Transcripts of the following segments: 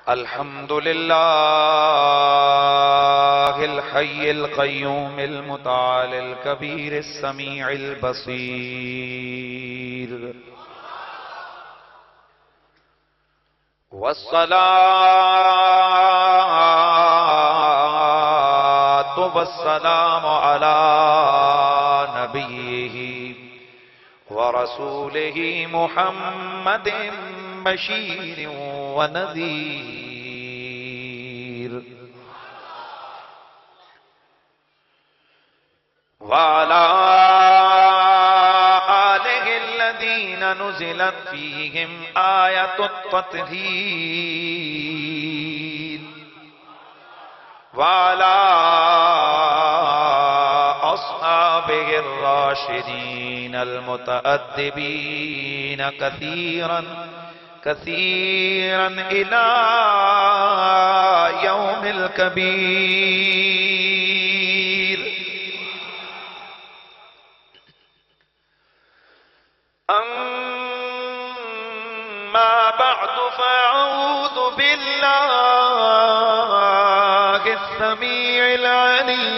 الحمد لله الحي القيوم المتعال الكبير السميع البصير، والصلاة والسلام على نبيه ورسوله محمد بشير ونذير، وعلى آله الذين نزلت فيهم آية التطهير، وعلى أصحابه الراشدين المتأدبين كثيرا كثيرا إلى يوم الكبير. أما بعد فأعوذ بالله السميع العليم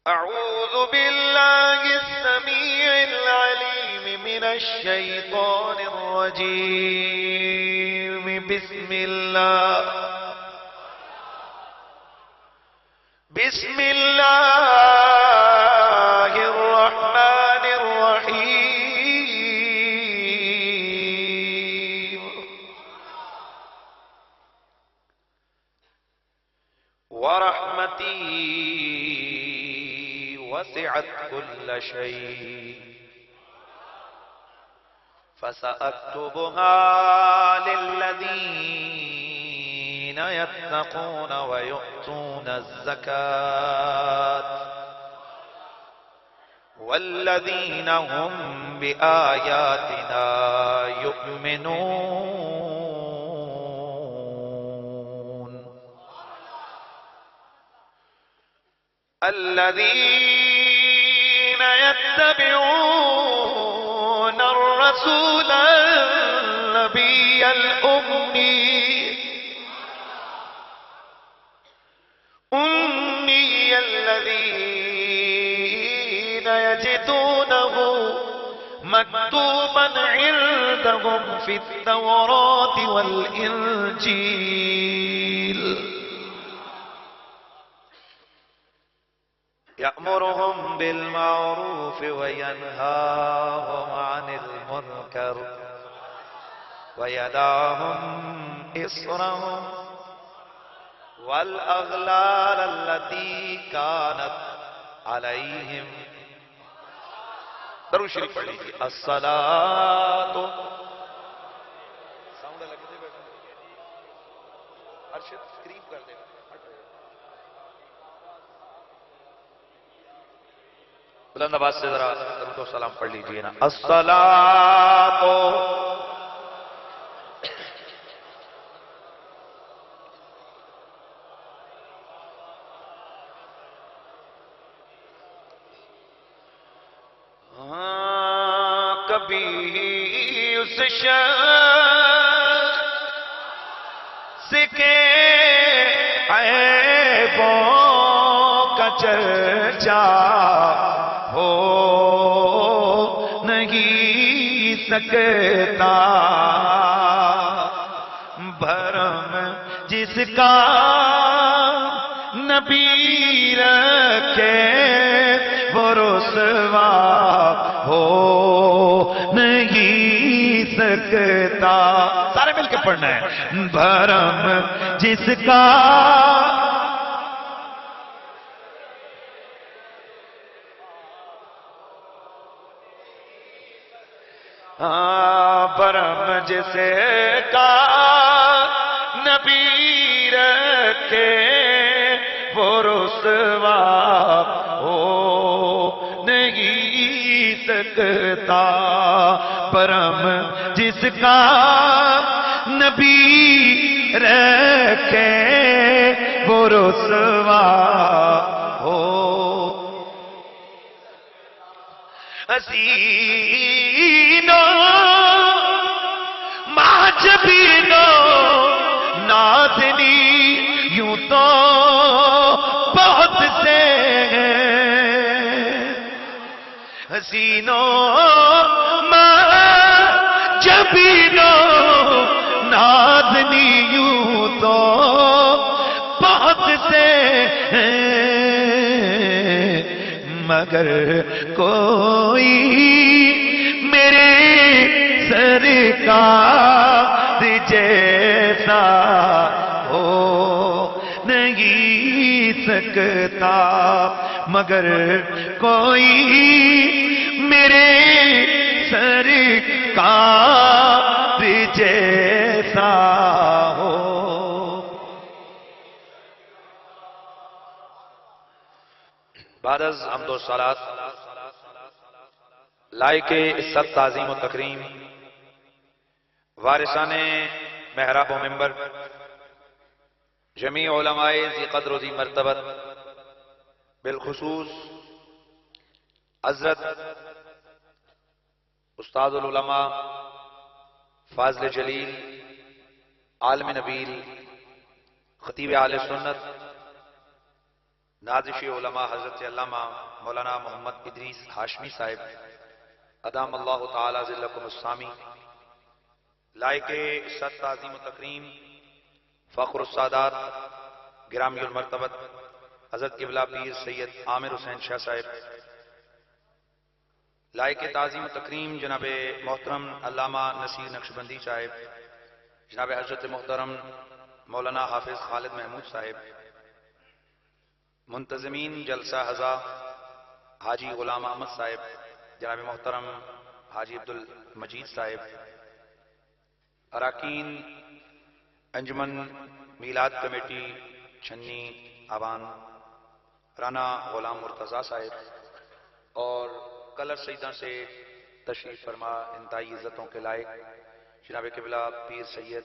أعوذ بالله السميع العليم من الشيطان الرجيم. بسم الله الرحمن الرحيم. ورحمتي وسعت كل شيء فسأكتبها للذين يتقون ويؤتون الزكاة والذين هم بآياتنا يؤمنون. الذين يتبعون الرسول النبي الأمي الذين يجدونه مكتوبا عندهم في التوراة والإنجيل يأمرهم بالمعروف وينهاهم عن المنكر ويدعهم إصرهم والأغلال التي كانت عليهم. درود شریف پڑھ لیجیے. الصلاة ساؤنڈ لگے تھے بیٹھے ارشد قریب کر دے. بلند آواز سے ذرا درود و سلام پڑھ لیجیے نا. الصلاة کبھی اس شخص کے عیبوں کا چرچا ہو نہیں سکتا، بھرم جس کا نبی رکھے وہ رسوا ہو نہیں سکتا. سارے مل کے پڑھنا ہے. بھرم جس کا برم جسے کا نبی رکھے وہ رسوا ہو نہیں سکتا، برم جس کا نبی رکھے وہ رسوا ہو حسینوں معجبینوں نازنی یوں تو بہت سے ہیں، حسینوں معجبینوں نازنی یوں تو بہت سے ہیں، مگر کوئی میرے سرکار جیسا ہو نہیں سکتا، مگر کوئی میرے سرکار جیسا ہو۔ بعد از حمد و صلات لائق عزت تعظیم و تکریم وارثان محراب و منبر جمیع علماء ذی قدر و ذی مرتبت، بالخصوص حضرت استاد العلماء فاضل جلیل عالم نبیل خطیب اہل سنت نازش علماء حضرت علامہ مولانا محمد ادریس ہاشمی صاحب ادام اللہ تعالی ذلکم السامی، لائق عزت تعظیم و تکریم فخر السادات گرامی المرتبت حضرت قبلہ پیر سید عامر حسین شاہ صاحب، لائق تعظیم و تکریم جناب محترم علامہ نصیر نقشبندی صاحب، جناب حضرت محترم مولانا حافظ خالد محمود صاحب، منتظمین جلسہ ہزا حاجی غلام احمد صاحب، جناب محترم حاجی عبد المجید صاحب، اراکین انجمن میلاد کمیٹی چھنی آبان رانا غلام مرتضیٰ صاحب، اور کلر سیدہ سے تشریف فرما انتہائی عزتوں کے لائق جناب قبلہ پیر سید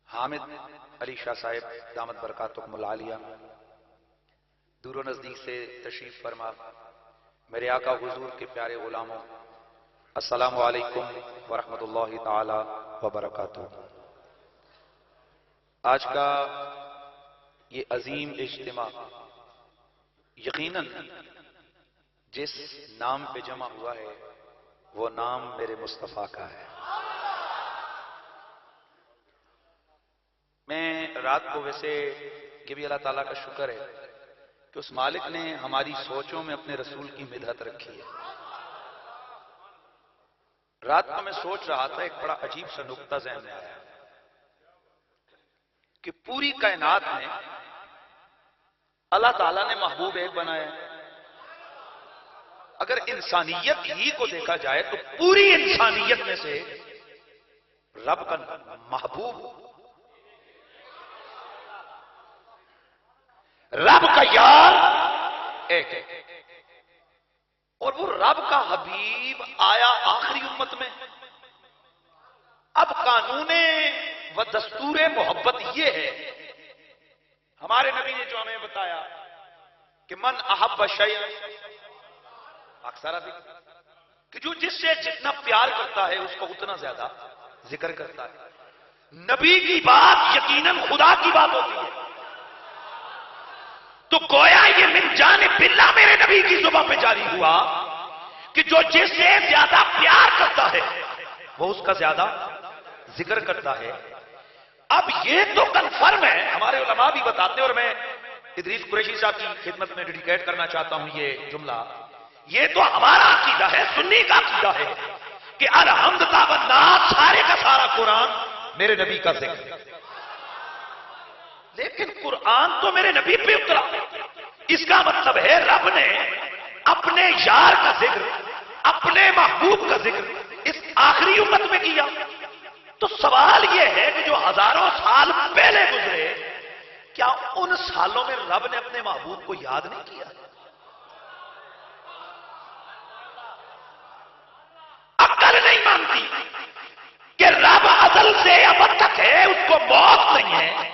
حامد علی شاہ صاحب دامت برکاتکم العالیہ، دور و نزدیک سے تشریف فرما میرے آقا حضور کے پیارے غلاموں، السلام علیکم ورحمۃ اللہ تعالی وبرکاتہ۔ آج کا یہ عظیم اجتماع یقیناً جس نام پہ جمع ہوا ہے وہ نام میرے مصطفیٰ کا ہے۔ میں رات کو ویسے یہ بھی اللہ تعالیٰ کا شکر ہے کہ اس مالک نے ہماری سوچوں میں اپنے رسول کی مدحت رکھی ہے۔ رات کو میں سوچ رہا تھا، ایک بڑا عجیب سا نقطہ ذہن میں آیا کہ پوری کائنات میں اللہ تعالیٰ نے محبوب ایک بنایا ہے۔ اگر انسانیت ہی کو دیکھا جائے تو پوری انسانیت میں سے رب کا محبوب، رب کا یار ایک ہے، اور وہ رب کا حبیب آیا آخری امت میں۔ اب قانون و دستور محبت یہ ہے، ہمارے نبی نے جو ہمیں بتایا کہ من احب شیئا اکثر کہ جو جس سے جتنا پیار کرتا ہے اس کو اتنا زیادہ ذکر کرتا ہے۔ نبی کی بات یقیناً خدا کی بات ہوتی ہے، تو گویا یہ من جانب اللہ میرے نبی کی زبان پہ جاری ہوا کہ جو جس سے زیادہ پیار کرتا ہے وہ اس کا زیادہ ذکر کرتا ہے۔ اب یہ تو کنفرم ہے، ہمارے علماء بھی بتاتے ہیں، اور میں ادریس قریشی صاحب کی خدمت میں ڈیڈیکیٹ کرنا چاہتا ہوں یہ جملہ، یہ تو ہمارا عقیدہ ہے، سنی کا عقیدہ ہے کہ الحمد والنعت سارے کا سارا قرآن میرے نبی کا ذکر ہے۔ لیکن قرآن تو میرے نبی پہ اترا، اس کا مطلب ہے رب نے اپنے یار کا ذکر، اپنے محبوب کا ذکر اس آخری امت میں کیا۔ تو سوال یہ ہے کہ جو ہزاروں سال پہلے گزرے، کیا ان سالوں میں رب نے اپنے محبوب کو یاد نہیں کیا؟ عقل نہیں مانتی کہ رب ازل سے ابد تک ہے، اس کو موت نہیں ہے۔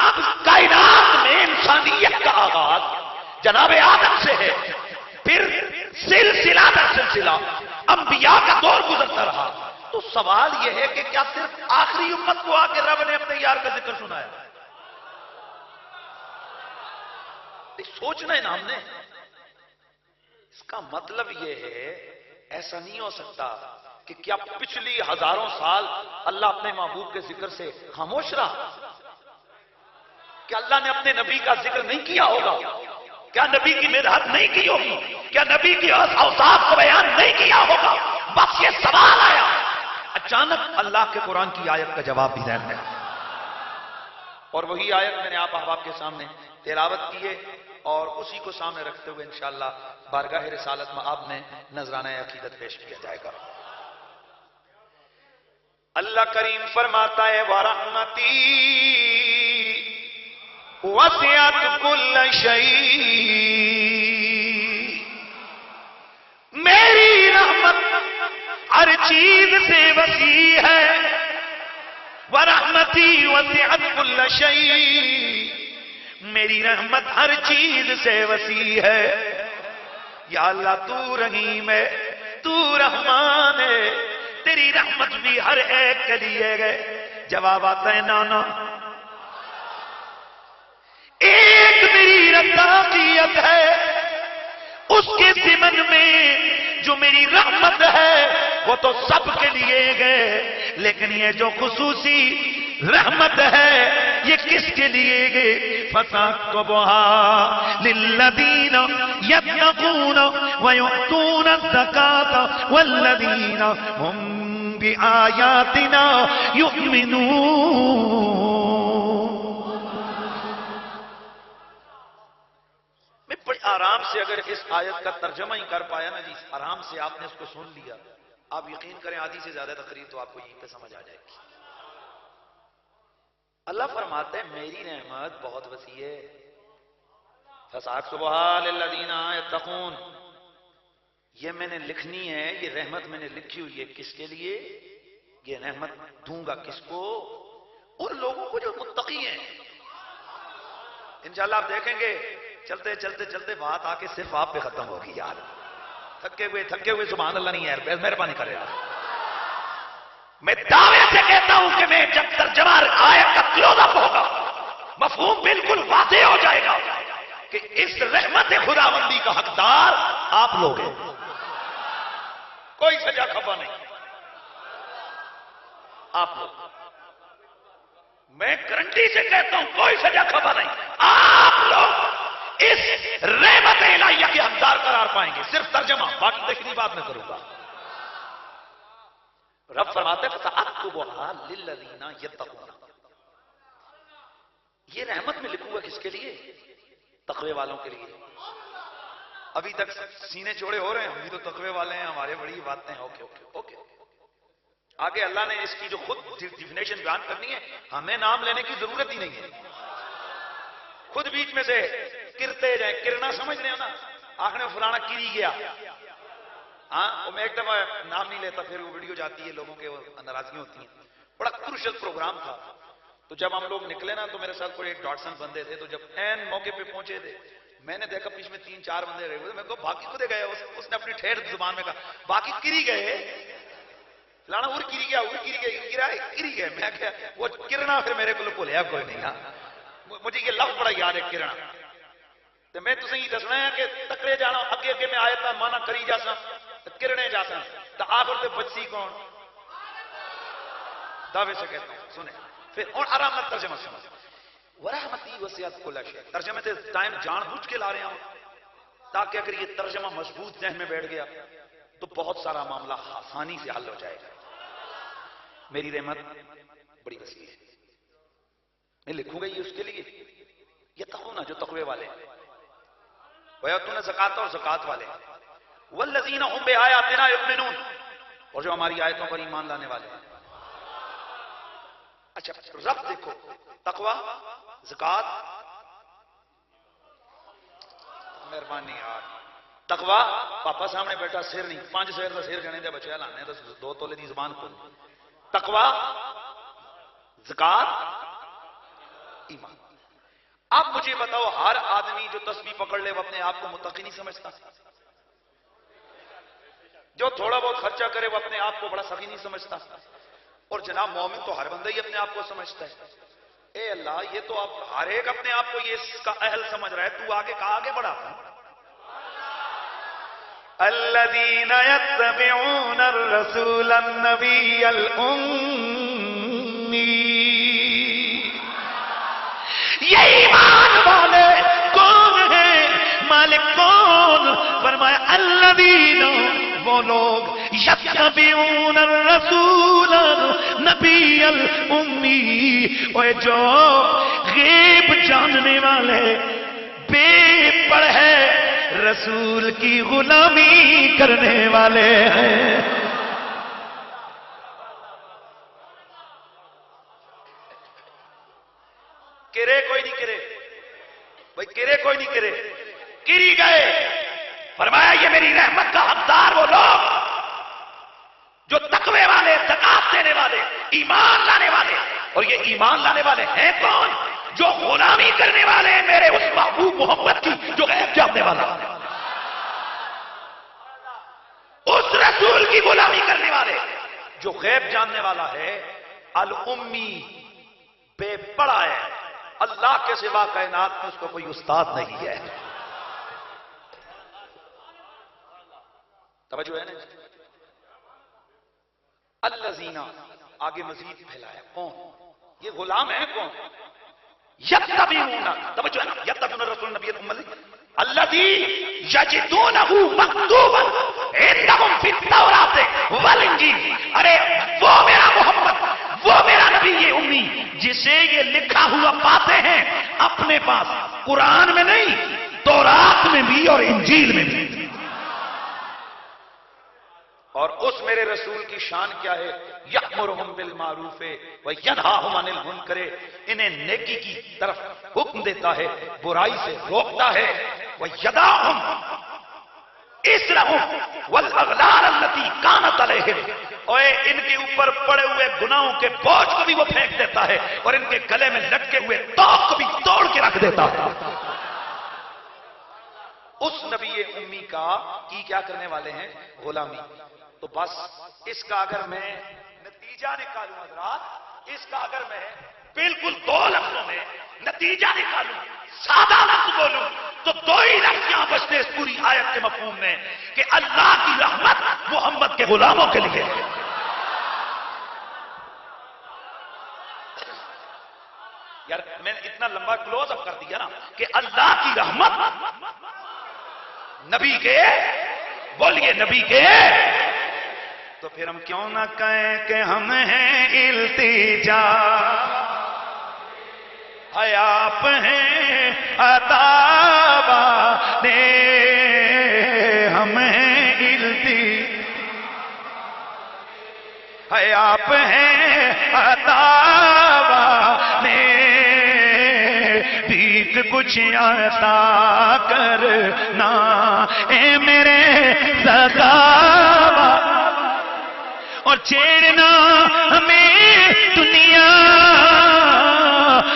اب کائنات میں انسانیت کا آغاز جناب آدم سے ہے، پھر سلسلہ در سلسلہ انبیاء کا دور گزرتا رہا. تو سوال یہ ہے کہ کیا صرف آخری امت کو آ کے رب نے اپنے یار کا ذکر سنایا؟ سوچنا ہے نا ہم نے. اس کا مطلب یہ ہے ایسا نہیں ہو سکتا کہ کیا پچھلی ہزاروں سال اللہ اپنے محبوب کے ذکر سے خاموش رہا؟ کیا اللہ نے اپنے نبی کا ذکر نہیں کیا ہوگا؟ کیا نبی کی مدحت نہیں کی ہوگی؟ کیا نبی کی اوصاف کو بیان نہیں کیا ہوگا؟ بس یہ سوال آیا. اچانک اللہ کے قرآن کی آیت کا جواب بھی ذہن میں آیا. اور وہی آیت میں نے آپ احباب کے سامنے تلاوت کی ہے اور اسی کو سامنے رکھتے ہوئے انشاءاللہ بارگاہ رسالت میں آپ میں نذرانہ عقیدت پیش کیا جائے گا. اللہ کریم فرماتا ہے وَرَحْمَتِي وَسِعَتْ كُلَّ شَيْءٍ، میری رحمت ہر چیز سے وسیع ہے. وَرَحْمَتِي وَسِعَتْ كُلَّ شَيْءٍ، میری رحمت ہر چیز سے وسیع ہے. یا اللہ تو رحیم ہے، تو رحمان ہے، تیری رحمت بھی ہر ایک کے لیے گئے. جواب آتا ہے نانا، ایک میری رضاقیت ہے، اس کے ضمن میں جو میری رحمت ہے وہ تو سب کے لیے گئے، لیکن یہ جو خصوصی رحمت ہے یہ کس کے لیے گئے؟ فَسَاكْتُبُهَا لِلَّذِينَ يَتَّقُونَ وَيُؤْتُونَ الزَّكَاةَ وَالَّذِينَ هُمْ بِآيَاتِنَا يُؤْمِنُونَ. میں بڑی آرام سے اگر اس آیت کا ترجمہ ہی کر پایا نا جی، آرام سے آپ نے اس کو سن لیا، آپ یقین کریں آدھی سے زیادہ تقریر تو آپ کو یہیں پہ سمجھ آ جائے گی. اللہ فرماتا ہے میری رحمت بہت وسیع ہے. فَسَاكْتُبُهَا لِلَّذِينَ يَتَّقُونَ، یہ میں نے لکھنی ہے، یہ رحمت میں نے لکھی ہوئی ہے کس کے لیے؟ یہ رحمت دوں گا کس کو؟ ان لوگوں کو جو متقی ہیں. انشاءاللہ آپ دیکھیں گے چلتے چلتے چلتے بات آ کے صرف آپ پہ ختم ہوگی. یار تھکے ہوئے سبحان اللہ نہیں ہے، مہربانی کرے گا. میں دعوے سے کہتا ہوں کہ میں جب ترجمہ آیت کا کلوز اپ ہوگا مفہوم بالکل واضح ہو جائے گا کہ اس رحمت خداوندی کا حقدار آپ لوگ ہیں. کوئی سجا خفا نہیں، آپ لوگ. میں گارنٹی سے کہتا ہوں کوئی سجا خفا نہیں، آپ لوگ اس رحمت الہیہ کے حقدار قرار پائیں گے. صرف ترجمہ، باقی تشریح بات میں کروں گا. رب فرماتے ہیں فَسَأَكْتُبُهَا لِلَّذِينَ يَتَّقُونَ، یہ رحمت میں لکھوں گا کس کے لیے؟ تقوی والوں کے لیے. ابھی تک سینے چوڑے ہو رہے ہیں، ہم بھی تو تقوی والے ہیں، ہمارے بڑی باتیں ہیں. Okay okay okay. آگے اللہ نے اس کی جو خود ڈیفینیشن بیان کرنی ہے، ہمیں نام لینے کی ضرورت ہی نہیں ہے. خود بیچ میں سے کرتے جائیں. کرنا سمجھ رہے ہیں نا؟ آخر میں فلانا کری گیا. ہاں، میں ایک دفعہ نام نہیں لیتا، پھر وہ ویڈیو جاتی ہے، لوگوں کے ناراضگی ہوتی ہیں. بڑا کروشل پروگرام تھا. تو جب ہم لوگ نکلے نا تو میرے ساتھ کوئی ایک ڈاٹسن بندے تھے. تو جب این موقع پہ پہنچے تھے میں نے دیکھا پیچھے میں 3-4 بندے رہے ہوئے. میں کہا باقی کدے گئے؟ اس نے اپنی ٹھیٹھ زبان میں کہا باقی کری گئے. فلانا اور کری گیا، اور کری گیا، کری گئے. میں کہا وہ کرنا پھر میرے کو بھولیا کوئی نہیں. ہاں مجھے یہ لفظ بڑا یاد ہے کرنا. تو میں تسیں یہ دسنا ہے کہ تکڑے جانا اگے اگے میں آیت مانا کری جا سا کرنے جا سا. تو آخر سے بچی کون؟ دعوے سے کہتا ہوں سنیں. پھر اور آرام سے ترجمہ سنو. ورحمتی وسعت کل شیء، ترجمے سے ٹائم جان بوجھ کے لا رہے ہوں تاکہ اگر یہ ترجمہ مضبوط ذہن میں بیٹھ گیا تو بہت سارا معاملہ آسانی سے حل ہو جائے گا. میری رحمت بڑی وسیع ہے، میں لکھوں گا یہ اس کے لیے یہ تقونا جو تقوی والے ہیں، وَيَؤْتُونَ الزَّكَاةَ اور زکات والے ہیں، وَالَّذِينَ هُمْ بِآيَاتِنَا يُؤْمِنُونَ اور جو ہماری آیتوں پر ایمان لانے والے ہیں. اچھا رب دیکھو، تقوی، زکات، مہربانی یار. تقوی پاپا سامنے بیٹھا سر نہیں 5 سیر کا سر گنے دے بچے لانے تو 2 تولے دی زبان کھول. تقوی، زکات، ایمان. اب مجھے بتاؤ ہر آدمی جو تسبیح پکڑ لے وہ اپنے آپ کو متقی نہیں سمجھتا؟ جو تھوڑا بہت خرچہ کرے وہ اپنے آپ کو بڑا سخی نہیں سمجھتا، اور جناب مومن تو ہر بندہ ہی اپنے آپ کو سمجھتا ہے۔ اے اللہ، یہ تو اب ہر ایک اپنے آپ کو یہ اس کا اہل سمجھ رہا ہے، تو آگے کہاں آگے بڑھا؟ الذین یتبعون الرسول النبی الأمی، یہ ایمان والے کون ہیں؟ مالک کون؟ فرمایا الذین، وہ لوگ یتبعون الرسول النبی الأمی، وہ جو غیب جاننے والے، بے پڑھے رسول کی غلامی کرنے والے ہیں۔ کرے کوئی نہیں کرے بھائی، کرے کوئی نہیں کرے، کری گئے۔ فرمایا یہ میری رحمت کا حقدار وہ لوگ جو تقوی والے، زکات دینے والے، ایمان لانے والے، اور یہ ایمان لانے والے ہیں کون؟ جو غلامی کرنے والے ہیں میرے اس محبوب محمد کی جو غیب جاننے والا، اس رسول کی غلامی کرنے والے جو غیب جاننے والا ہے۔ الامی، بے پڑھا ہے، اللہ کے سوا کائنات میں اس کو کوئی استاد نہیں ہے۔ توجہ ہے نا؟ الذین، آگے مزید پھیلایا، کون یہ غلام ہے؟ کون؟ یتبعون، توجہ ہے نا، یتبعون الرسول النبی الأمی الذی یجدونہ مکتوبا عندہم فی التوراۃ والانجیل۔ ارے وہ میرا محمد، وہ میرا نبی امی جسے یہ لکھا ہوا پاتے ہیں اپنے پاس، قرآن میں نہیں، تورات میں بھی اور انجیل میں بھی۔ اور اس میرے رسول کی شان کیا ہے؟ یأمرہم بالمعروف وینہاہم عن المنکر، انہیں نیکی کی طرف حکم دیتا ہے، برائی سے روکتا ہے۔ ویدعہم اسرہم والاغلال التی کانت علیہم، اور ان کے اوپر پڑے ہوئے گناہوں کے بوجھ کو بھی وہ پھینک دیتا ہے، اور ان کے گلے میں لٹکے ہوئے طوق کو بھی توڑ کے رکھ دیتا ہے۔ اس نبی امی کا کی کیا کرنے والے ہیں؟ غلامی۔ تو بس اس کا اگر میں نتیجہ نکالوں حضرات، اس کا اگر میں بالکل دو لفظوں میں نتیجہ نکالوں، سادہ لفظ بولوں، تو دو ہی لفظ یہاں بچتے اس پوری آیت کے مفہوم میں کہ اللہ کی رحمت محمد کے غلاموں کے لیے۔ یار میں نے اتنا لمبا کلوز اپ کر دیا نا کہ اللہ کی رحمت نبی کے، بولیے نبی کے، تو پھر ہم کیوں نہ کہیں کہ ہم ہیں التجا، اے آپ ہیں عطا نے، ہم ہیں اے آپ ہیں عطا نے، بیت کچھ عطا کرنا اے میرے سخاوہ، اور چھیڑنا ہمیں دنیا،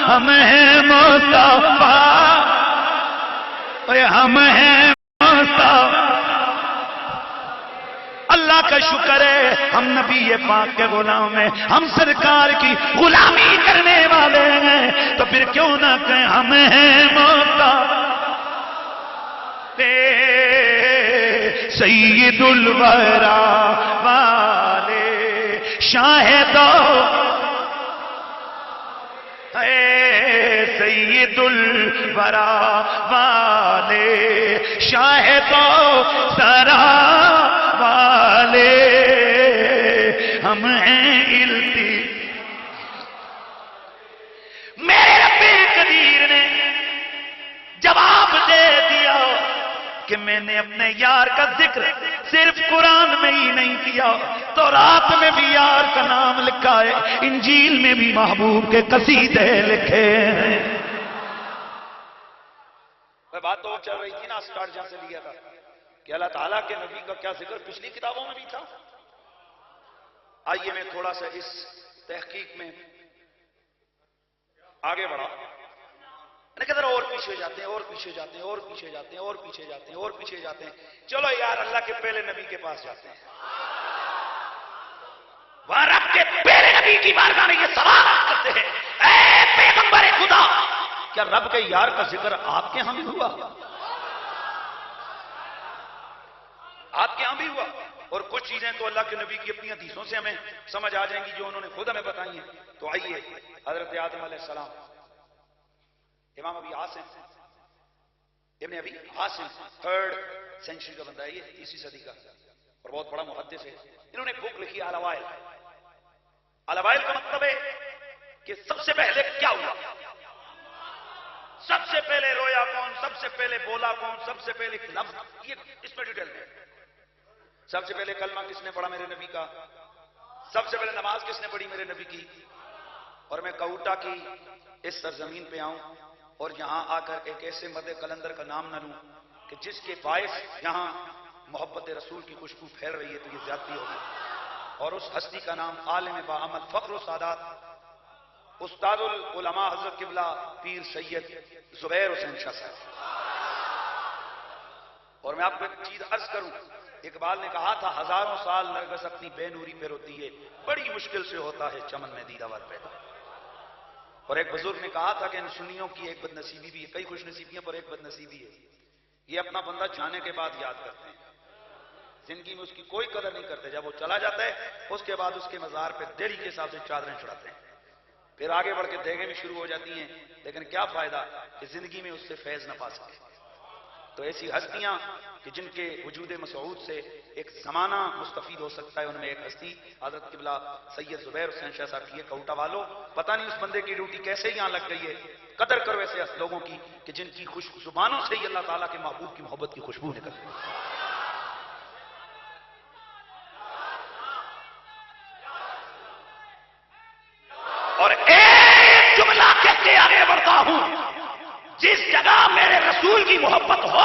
ہم ہیں مصطفیٰ، ہم ہیں مصطفیٰ۔ اللہ کا شکر ہے ہم نبی پاک کے غلام ہیں، ہم سرکار کی غلامی کرنے والے ہیں، تو پھر کیوں نہ کہیں ہم ہیں مصطفیٰ سید الورا والے شاہدو، اے سید الورا والے شاہدو سرا والے، ہم ہیں میرے رب قدیر نے جواب دے دیا کہ میں نے اپنے یار کا ذکر صرف قرآن میں ہی نہیں کیا، تو رات میں بھی یار کا نام لکھا ہے، انجیل میں بھی محبوب کے قصیدے لکھے ہیں۔ بات تو چل رہی تھی نا، سٹارٹ جہاں سے لیا تھا کہ اللہ تعالیٰ کے نبی کا کیا ذکر پچھلی کتابوں میں بھی تھا۔ آئیے میں تھوڑا سا اس تحقیق میں آگے بڑھا۔ میں نے کہا ذرا اور پیچھے جاتے ہیں، اور پیچھے جاتے ہیں، اور پیچھے جاتے ہیں، اور پیچھے جاتے ہیں، اور پیچھے جاتے ہیں، چلو یار اللہ کے پہلے نبی کے پاس جاتے ہیں۔ وہاں رب کے پہلے نبی کی بارگاہ میں یہ سوال کرتے ہیں، اے پیغمبر خدا، کیا رب کے یار کا ذکر آپ کے ہاں بھی ہوا؟ آپ کے ہاں بھی ہوا؟ اور کچھ چیزیں تو اللہ کے نبی کی اپنی حدیثوں سے ہمیں سمجھ آ جائیں گی جو انہوں نے خود ہمیں بتائی ہیں۔ تو آئیے، حضرت آدم علیہ السلام، امام ابی عاصم، ابن ابی عاصم 3rd سینچری کا بندہ ہے، یہ 3ری صدی کا، اور بہت بڑا محدث ہے۔ انہوں نے ایک بک لکھی الوائل۔ الوائل کا مطلب ہے کہ سب سے پہلے کیا ہوا، سب سے پہلے رویا کون، سب سے پہلے بولا کون، سب سے پہلے لفظ، یہ اس میں ڈیٹیل میں۔ سب سے پہلے کلمہ کس نے پڑھا میرے نبی کا، سب سے پہلے نماز کس نے پڑھی میرے نبی کی۔ اور میں کوٹا کی اس سرزمین پہ آؤں اور یہاں آ کر ایک ایسے مد کلندر کا نام نہ لوں کہ جس کے باعث یہاں محبت رسول کی خوشبو پھیل رہی ہے، تو یہ زیادتی ہوگی۔ اور اس ہستی کا نام عالم باعمل فخر و سعادت استاد العلماء حضرت قبلہ پیر سید زبیر حسین شاہ صاحب۔ اور میں آپ کو ایک چیز عرض کروں، اقبال نے کہا تھا ہزاروں سال نرگس اپنی بے نوری پہ روتی ہے، بڑی مشکل سے ہوتا ہے چمن میں دیدہ ور پیدا۔ اور ایک بزرگ نے کہا تھا کہ ان سنیوں کی ایک بد نصیبی بھی ہے، کئی خوش نصیبیاں پر ایک بد نصیبی ہے، یہ اپنا بندہ جانے کے بعد یاد کرتے ہیں، زندگی میں اس کی کوئی قدر نہیں کرتے۔ جب وہ چلا جاتا ہے اس کے بعد اس کے مزار پہ دیڑھی کے حساب سے چادریں چڑھاتے ہیں، پھر آگے بڑھ کے دیگیں بھی شروع ہو جاتی ہیں، لیکن کیا فائدہ کہ زندگی میں اس سے فیض نہ پا سکے۔ تو ایسی ہستیاں کہ جن کے وجود مسعود سے ایک زمانہ مستفید ہو سکتا ہے، ان میں ایک ہستی حضرت قبلہ سید زبیر حسین شاہ صاحب کی ہے۔ کوٹا والوں، پتہ نہیں اس بندے کی ڈیوٹی کیسے یہاں لگ گئی ہے، قدر کرو ایسے لوگوں کی کہ جن کی خوش زبانوں سے ہی اللہ تعالیٰ کے محبوب کی محبت کی خوشبو نکلتی ہے۔ اور ایک جملہ کہہ کے آگے بڑھتا ہوں، جس جگہ میرے رسول کی محبت ہو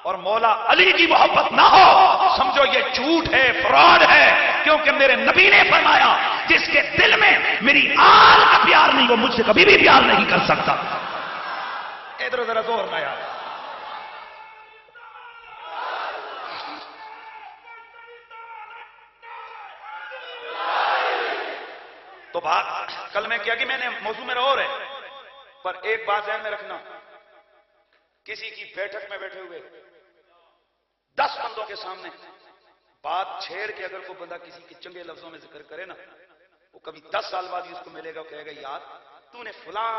اور مولا علی کی محبت نہ ہو، سمجھو یہ جھوٹ ہے، فراڈ ہے، کیونکہ میرے نبی نے فرمایا جس کے دل میں میری آل کا پیار نہیں، وہ مجھ سے کبھی بھی پیار نہیں کر سکتا۔ ادھر ادھر زور نہ یار۔ تو بات کل میں کیا کہ میں نے موضوع میرا اور ہے، پر ایک بات ذہن میں رکھنا، کسی کی بیٹھک میں بیٹھے ہوئے 10 بندوں کے سامنے بات چھیڑ کے اگر کوئی بندہ کسی کے چنگے لفظوں میں ذکر کرے نا، وہ کبھی 10 سال بعد ہی اس کو ملے گا، کہے گا یار تو نے فلاں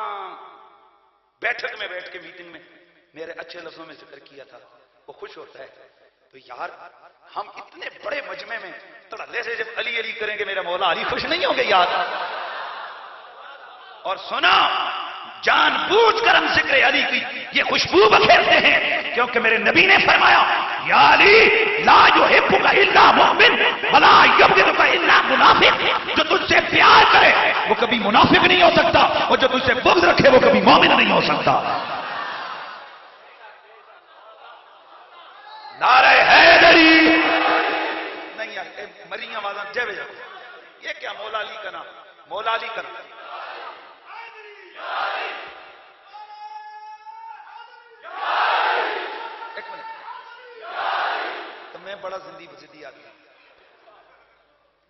بیٹھک میں بیٹھ کے میٹنگ میں میرے اچھے لفظوں میں ذکر کیا تھا، وہ خوش ہوتا ہے۔ تو یار ہم اتنے بڑے مجمع میں تڑلے سے جب علی علی کریں گے میرا مولا علی خوش نہیں ہوں گے یار؟ اور سنا، جان بوجھ کر ہم ذکر علی کی یہ خوشبو بکھیرتے ہیں، کیونکہ میرے نبی نے فرمایا یا علی لا یحبک الا مؤمن ولا یبغضک الا منافق، جو تجھ سے پیار کرے وہ کبھی منافق نہیں ہو سکتا، اور جو تجھ سے بغض رکھے وہ کبھی مومن نہیں ہو سکتا۔ نعرہ حیدری نہیں یار، مری آوازاں جے بجا، یہ کیا مولا علی کا نام، مولا علی کا نام۔ ایک منٹ، تو میں بڑا زندگی آدمی،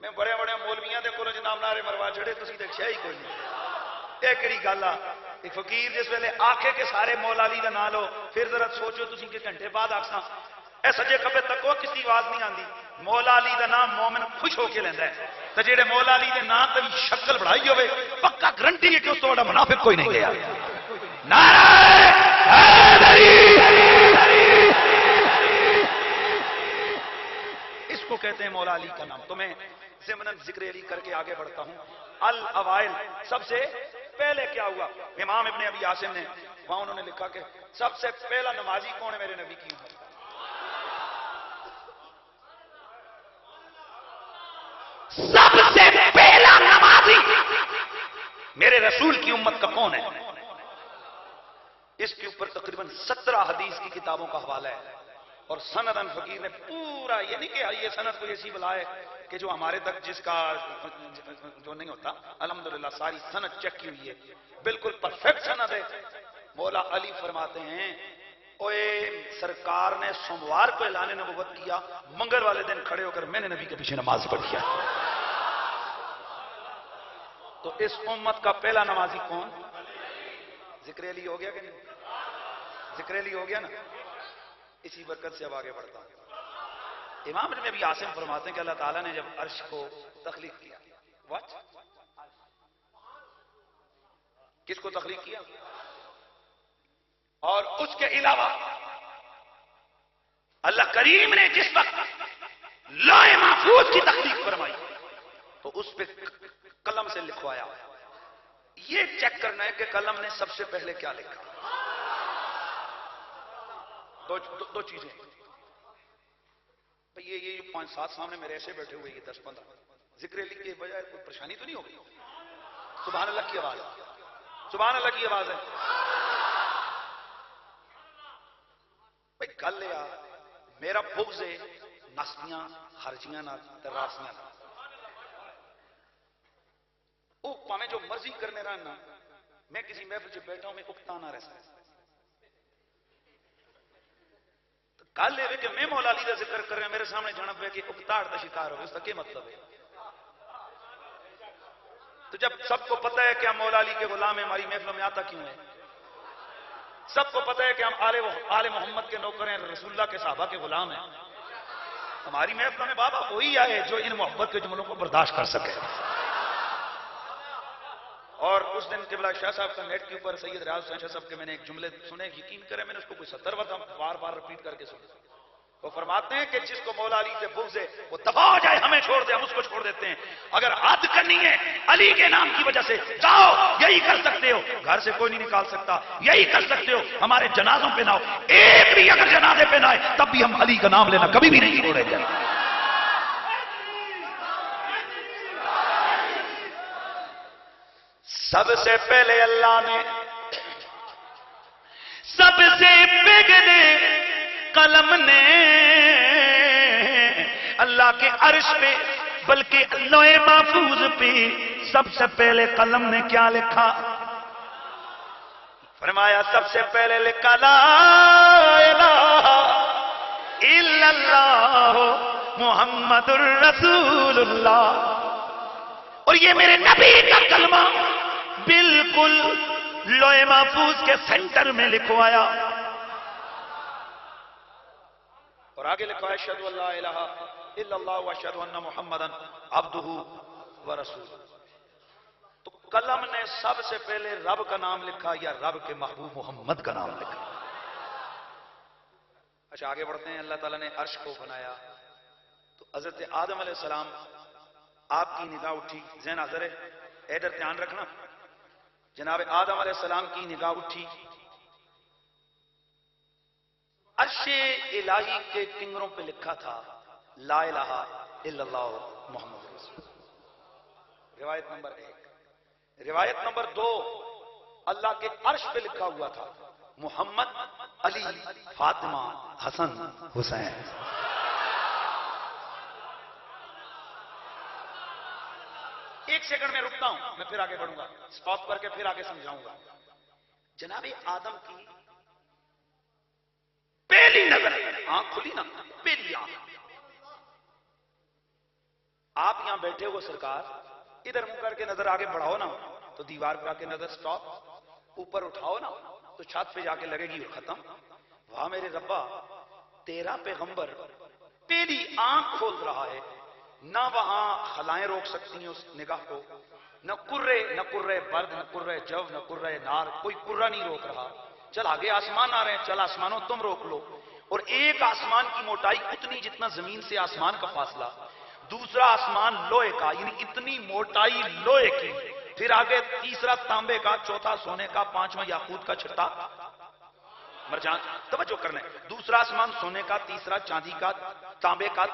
میں بڑے بڑے مولویاں دے کولوں جناب نعرے مروا چھڑے، تسی تے شے ہی کوئی نہیں۔ ایک کڑی گل آ، ایک فقیر جس ویلے آکھے کہ سارے مولا علی دا نام لو، پھر ذرا سوچو تسی کہ گھنٹے بعد آکھنا اے سجے کبے تکو کسی آواز نہیں آندی، مولا علی دا نام مومن خوش ہو کے لیندا ہے، تے جڑے مولا علی دے نام تے شکل بڑھائی ہوے پکا گارنٹی ہے کہ اس تو بڑا منافق کوئی نہیں گیا۔ نعرہ حیدری، اس کو کہتے ہیں مولا علی کا نام۔ تو میں ضمن ذکر علی کر کے آگے بڑھتا ہوں۔ الاوائل، سب سے پہلے کیا ہوا؟ امام ابن ابی عاصم نے وہاں انہوں نے لکھا کہ سب سے پہلا نمازی کون ہے میرے نبی کی امت کا؟ سب سے پہلا نمازی میرے رسول کی امت کا کون ہے؟ اس کے اوپر تقریباً 17 حدیث کی کتابوں کا حوالہ ہے، اور سندن فقیر نے پورا، یہ نہیں کہ یہ سند کوئی ایسی بلا ہے کہ جو ہمارے تک جس کا جو نہیں ہوتا، الحمدللہ ساری سند چیک کی ہوئی ہے، بالکل پرفیکٹ سند ہے، مولا علی فرماتے ہیں اوے سرکار نے سوموار کو اعلان نبوت کیا، منگل والے دن کھڑے ہو کر میں نے نبی کے پیچھے نماز پڑھی ہے۔ تو اس امت کا پہلا نمازی کون؟ ذکر علی ہو گیا کہ نہیں؟ ذکر علی ہو گیا نا؟ اسی برکت سے اب آگے بڑھتا ہوں۔ امام ابن ابی عاصم فرماتے ہیں کہ اللہ تعالیٰ نے جب عرش کو تخلیق کیا، واٹ کس کو تخلیق کیا؟ اور اس کے علاوہ اللہ کریم نے جس وقت لوح محفوظ کی تخلیق فرمائی تو اس پہ قلم سے لکھوایا، یہ چیک کرنا ہے کہ قلم نے سب سے پہلے کیا لکھا۔ دو چیزیں، یہ 5-7 سامنے میرے ایسے بیٹھے ہوئے، یہ 10-15 ذکر علی کے بجائے کوئی پریشانی تو نہیں ہوگی؟ سبحان اللہ کی آواز ہے، سبحان اللہ کی آواز ہے بھائی۔ گل یا میرا بغض ہے نسبیاں خرچیاں نہ راسیاں نہ، وہ پامیں جو مرضی کرنے رہنا، میں کسی محفل سے بیٹھا ہوں میں اکتا نہ رہ سکتا۔ گل یہ کہ میں مولا علی کا ذکر کر رہا ہوں، میرے سامنے جانا پہ کہ اکتاڑ کا شکار ہو، اس کا کیا مطلب ہے؟ تو جب سب کو پتہ ہے کہ ہم مولا علی کے غلام ہیں، ہماری محفلوں میں آتا کیوں ہے؟ سب کو پتہ ہے کہ ہم آل محمد کے نوکر ہیں، رسول اللہ کے صحابہ کے غلام ہیں، ہماری محفلوں میں بابا وہی آئے جو ان محبت کے جملوں کو برداشت کر سکے۔ اور اس دن قبلہ شاہ صاحب کا نیٹ کے اوپر سید ریاض حسین شاہ صاحب کے میں نے ایک جملے سنے، یقین کرے میں نے اس کو کوئی 70 بار بار رپیٹ کر کے سنا۔ وہ فرماتے ہیں کہ جس کو مولا علی سے بغض ہے وہ دفاع ہو جائے، ہمیں چھوڑ دے، ہم اس کو چھوڑ دیتے ہیں۔ اگر حد کرنی ہے علی کے نام کی وجہ سے جاؤ، یہی کر سکتے ہو، گھر سے کوئی نہیں نکال سکتا، یہی کر سکتے ہو، ہمارے جنازوں پہ نہ ہو، ایک بھی اگر جنازے پہ نہ آئے تب بھی ہم علی کا نام لینا کبھی بھی نہیں چھوڑیں گے۔ سب سے پہلے اللہ نے سب سے پہلے قلم نے اللہ کے عرش پہ بلکہ لوح محفوظ پہ سب سے پہلے قلم نے کیا لکھا؟ فرمایا سب سے پہلے لکھا لا الہ الا اللہ محمد الرسول اللہ۔ اور یہ میرے نبی کا کلمہ بالکل لوح محفوظ کے سینٹر میں لکھوایا، اور آگے لکھوایا اشہدو ان لا الہ الا اللہ واشہدو ان محمدا عبدہ ورسولہ۔ تو قلم نے سب سے پہلے رب کا نام لکھا یا رب کے محبوب محمد کا نام لکھا؟ اچھا آگے بڑھتے ہیں۔ اللہ تعالیٰ نے عرش کو بنایا تو حضرت آدم علیہ السلام آپ کی نگاہ اٹھی، ذہن حاضر ہے، ادھر دھیان رکھنا، جناب آدم علیہ السلام کی نگاہ اٹھی، عرش الہی کے کنگروں پہ لکھا تھا لا الہ الا اللہ محمد رسول اللہ۔ روایت نمبر 1۔ روایت نمبر 2، اللہ کے عرش پہ لکھا ہوا تھا محمد علی فاطمہ حسن حسین۔ ایک سیکنڈ میں رکتا ہوں، میں پھر آگے بڑھوں گا، سٹاپ کر کے پھر آگے سمجھاؤں گا۔ جناب آدم کی پہلی نظر آنکھ کھلی نا، پہلی آنکھ، آپ یہاں بیٹھے ہو سرکار، ادھر منہ کر کے نظر آگے بڑھاؤ نا تو دیوار پہ آ کے نظر سٹاپ، اوپر اٹھاؤ نا تو چھت پہ جا کے لگے گی اور ختم۔ وہاں میرے ربا تیرا پیغمبر پہلی آنکھ کھول رہا ہے، نہ وہاں خلائیں روک سکتی ہیں اس نگاہ کو، نہ کرے برد، نہ کرے جو، نہ کرے نار، کوئی کرہ نہیں روک رہا۔ چل آگے آسمان آ رہے ہیں، چل آسمانوں تم روک لو، اور ایک آسمان کی موٹائی اتنی جتنا زمین سے آسمان کا فاصلہ، دوسرا آسمان لوہے کا، یعنی اتنی موٹائی لوہے کی، پھر آگے تیسرا تانبے کا، چوتھا سونے کا، پانچواں یاقوت کا، چھٹا مرجان، توجہ کرنا ہے، دوسرا آسمان سونے کا، تیسرا چاندی کا، تانبے کا،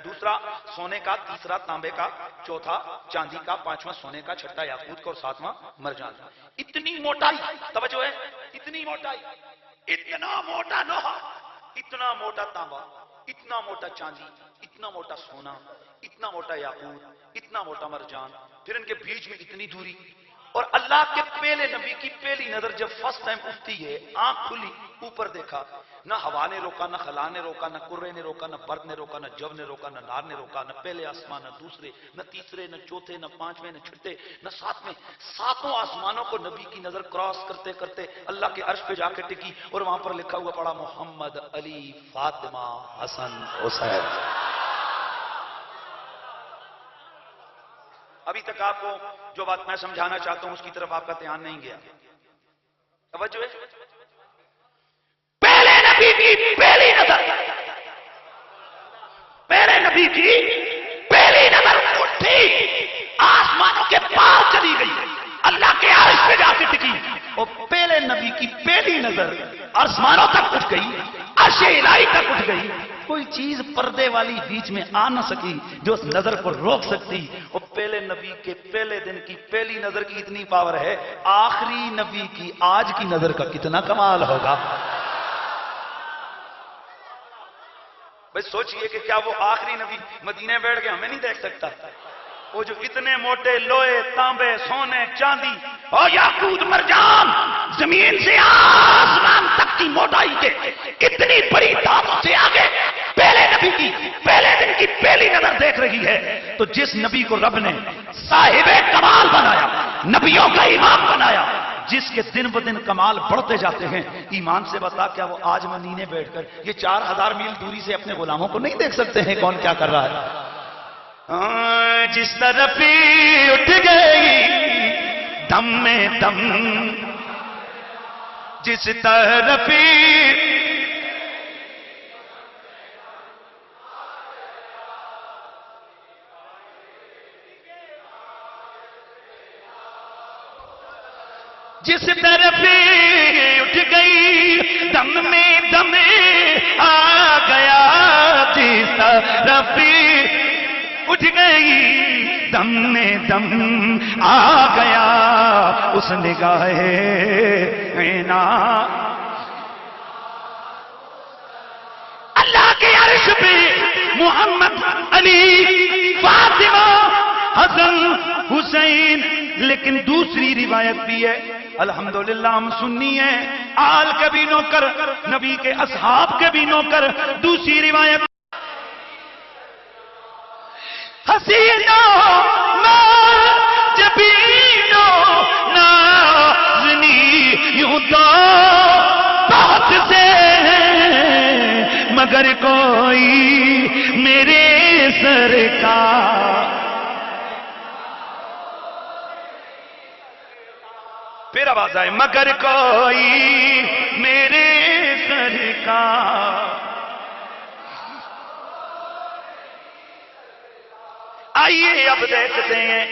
دوسرا سونے کا، تیسرا تانبے کا، چوتھا چاندی کا، پانچواں سونے کا، چھٹا یاقوت کا اور ساتواں مرجان۔ اتنی موٹائی، توجہ ہے، اتنی موٹائی، اتنا موٹا لوہا، اتنا موٹا تانبا، اتنا موٹا چاندی، اتنا موٹا سونا، اتنا موٹا یاقوت، اتنا موٹا مرجان، پھر ان کے بیچ میں اتنی دوری، اور اللہ کے پہلے نبی کی پہلی نظر جب فرسٹ ٹائم اٹھتی ہے، آنکھ کھلی، اوپر دیکھا، نہ ہوا نے روکا، نہ خلا نے روکا، نہ کرے نے روکا، نہ برد نے روکا، نہ جب نے روکا، نہ نار نے روکا، نہ پہلے آسمان، نہ دوسرے، نہ تیسرے، نہ چوتھے، نہ پانچویں، نہ چھٹے، نہ ساتویں، ساتوں آسمانوں کو نبی کی نظر کراس کرتے کرتے اللہ کے عرش پہ جا کے ٹکی، اور وہاں پر لکھا ہوا پڑا محمد، علی، فاطمہ، حسن، حسین۔ ابھی تک آپ کو جو بات میں سمجھانا چاہتا ہوں اس کی طرف آپ کا دھیان نہیں گیا، توجہ ہے؟ پہلے نبی کی پہلی نظر، پہلے نبی کی پہلی نظر اٹھی، آسمانوں کے پار چلی گئی، اللہ کے عرش پہ جا کے ٹکی، اور پہلے نبی کی پہلی نظر آسمانوں تک اٹھ گئی، عرش الہی تک اٹھ گئی، کوئی چیز پردے والی بیچ میں آ نہ سکی جو اس نظر کو روک سکتی۔ اور پہلے نبی کے پہلے دن کی پہلی نظر کی اتنی پاور ہے، آخری نبی کی آج کی نظر کا کتنا کمال ہوگا۔ بھئی سوچئے کہ کیا وہ آخری نبی مدینے بیٹھ گئے ہمیں نہیں دیکھ سکتا؟ وہ جو اتنے موٹے لوہے، تانبے، سونے، چاندی اور یاقوت، مرجان، زمین سے آسمان تک کی موٹائی کے اتنی بڑی دھاتوں سے آگے پہلے نبی کی پہلے دن کی پہلی نظر دیکھ رہی ہے، تو جس نبی کو رب نے صاحب کمال بنایا، نبیوں کا امام بنایا، جس کے دن بدن کمال بڑھتے جاتے ہیں، ایمان سے بتا کیا وہ آج مدینے بیٹھ کر یہ 4000 میل دوری سے اپنے غلاموں کو نہیں دیکھ سکتے ہیں کون کیا کر رہا ہے؟ جس طرف اٹھ گئی دم میں دم، جس طرف جس طرف اٹھ گئی دم میں دم آ گیا، جس طرف اٹھ گئی دم میں دم آ گیا، اس نگاہ عینا اللہ کے عرش پہ محمد، علی، فاطمہ، حسن، حسین۔ لیکن دوسری روایت بھی ہے، الحمدللہ ہم سنی ہیں، آل کے بھی نوکر، نبی کے اصحاب کے بھی نوکر۔ دوسری روایت، حسینو جبینو نازنی یوں تو بہت سے ہیں مگر کوئی میرے سرکار۔ پھر آواز آئے، مگر کوئی میرے سرکار۔ آئیے اب دیکھتے ہیں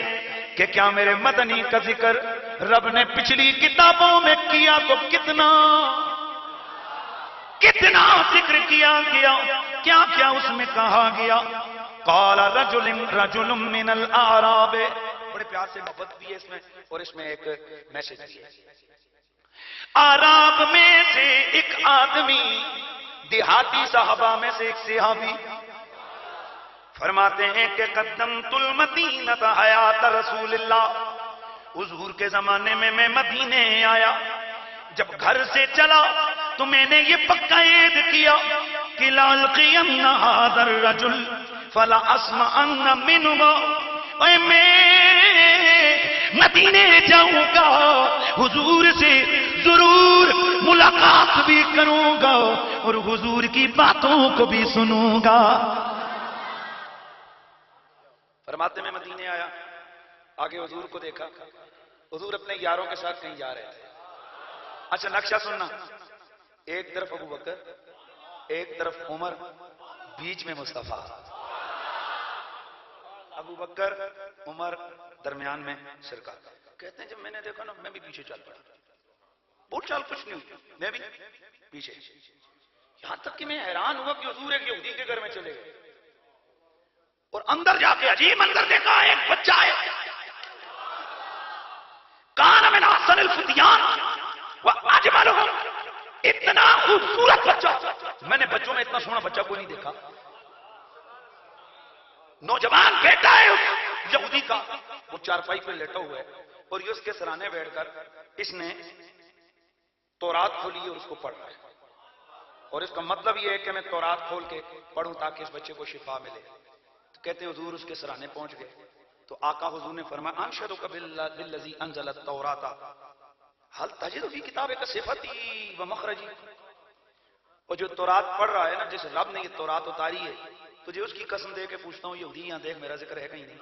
کہ کیا میرے مدنی کا ذکر رب نے پچھلی کتابوں میں کیا تو کتنا ذکر کیا گیا، کیا کیا اس میں کہا گیا۔ قال رجل من الاعراب، بڑے پیار سے محبت بھی ہے اس میں، اور اس میں ایک میسج بھی ہے۔ اعراب میں سے ایک آدمی، دیہاتی صحابہ میں سے ایک صحابی فرماتے ہیں کہ قدمت المدینہ حیات رسول اللہ، حضور کے زمانے میں میں مدینے آیا، جب گھر سے چلا تو میں نے یہ پکا عید کیا کہ لالقین ھذا الرجل فلا اسمعن منہ، اے میں مدینے جاؤں گا، حضور سے ضرور ملاقات بھی کروں گا اور حضور کی باتوں کو بھی سنوں گا۔ فرماتے میں مدینے آیا، آگے حضور کو دیکھا، حضور اپنے یاروں کے ساتھ کہیں جا رہے تھے۔ اچھا نقشہ سننا، ایک طرف ابو بکر، ایک طرف عمر، بیچ میں مصطفیٰ۔ ابو بکر، عمر، درمیان میں سرکار۔ کہتے ہیں جب میں نے دیکھا نا میں بھی پیچھے چل پڑا، بول چال کچھ نہیں ہوئی، میں بھی پیچھے، یہاں تک کہ میں حیران ہوا کہ حضور ایک یہودی کے گھر میں چلے گئے، اور اندر جا کے عجیب منظر دیکھا، ایک بچہ ہے، کان من احسن الفتیان واجملہم، اتنا خوبصورت بچہ، میں نے بچوں میں اتنا سونا بچہ کوئی نہیں دیکھا۔ نوجوان بیٹا ہے یہودی کا، وہ چارپائی پہ لیٹا ہوا ہے اور یہ اس کے سرانے بیٹھ کر اس نے تورات کھولی اور اس کو پڑھ رہا ہے، اور اس کا مطلب یہ ہے کہ میں تورات کھول کے پڑھوں تاکہ اس بچے کو شفا ملے. تو کہتے ہیں حضور اس کے سرانے پہنچ گئے تو آقا حضور نے فرمایا انشدک بالذی انزل التوراۃ هل تجد فی کتابک صفتی و مخرجی. اور جو تورات پڑھ رہا ہے نا، جس رب نے یہ تورات اتاری ہے، تجھے اس کی قسم دے کے پوچھتا ہوں یہودی یہاں دیکھ میرا ذکر ہے کہیں نہیں؟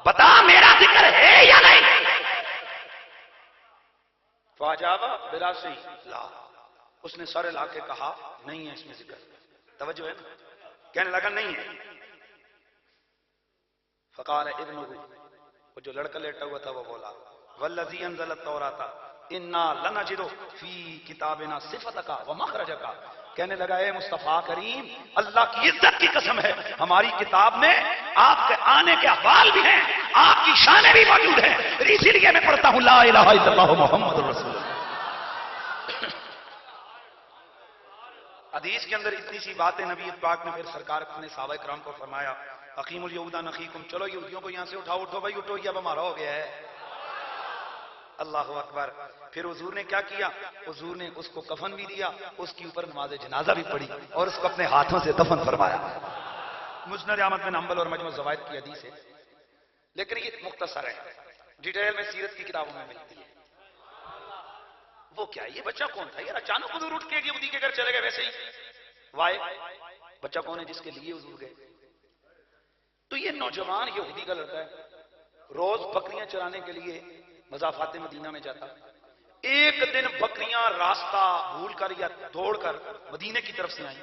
بتا میرا ذکر ہے یا نہیں؟ فاجابہ بلا صحیح لا، اس نے سر لا کے کہا نہیں ہے اس میں ذکر. توجہ ہے نا، کہنے لگا نہیں ہے. فقال ابنہ، وہ جو لڑکا لیٹا ہوا تھا وہ بولا والذی انزل التوراۃ انا لنجد فی کتابنا صفتک ومخرجک. کہنے لگا اے مصطفیٰ کریم، اللہ کی عزت کی قسم ہے ہماری کتاب میں آپ کے آنے کے احوال بھی ہیں، آپ کی شانیں بھی موجود ہیں، اسی لیے میں پڑھتا ہوں لا الہ الا اللہ محمد رسول اللہ. حدیث کے اندر اتنی سی باتیں نبی پاک نے پھر سرکار اپنے صحابہ کرام کو فرمایا اقیم الیہود نخیکم، چلو یہودیوں کو یہاں سے اٹھاؤ، اٹھو بھائی اٹھو، یہ اب ہمارا ہو گیا ہے. اللہ اکبر. پھر حضور نے کیا کیا؟ حضور نے اس کو کفن بھی دیا، اس کے اوپر نماز جنازہ بھی پڑھی اور اس کو اپنے ہاتھوں سے دفن فرمایا. مسند احمد بن حنبل اور مجموع الزوائد کی حدیث ہے، لیکن یہ مختصر ہے، ڈیٹیل میں سیرت کی کتابوں میں ملتی ہے. وہ کیا، یہ بچہ کون تھا یار؟ اچانک حضور اٹھ کے یہودی کے گھر چلے گئے ویسے ہی. وائے بچہ کون ہے جس کے لیے حضور گئے؟ تو یہ نوجوان یہودی کا لڑکا ہے، روز بکریاں چرانے کے لیے مضافات مدینہ میں جاتا. ایک دن بکریاں راستہ بھول کر یا دوڑ کر مدینے کی طرف سے آئیں،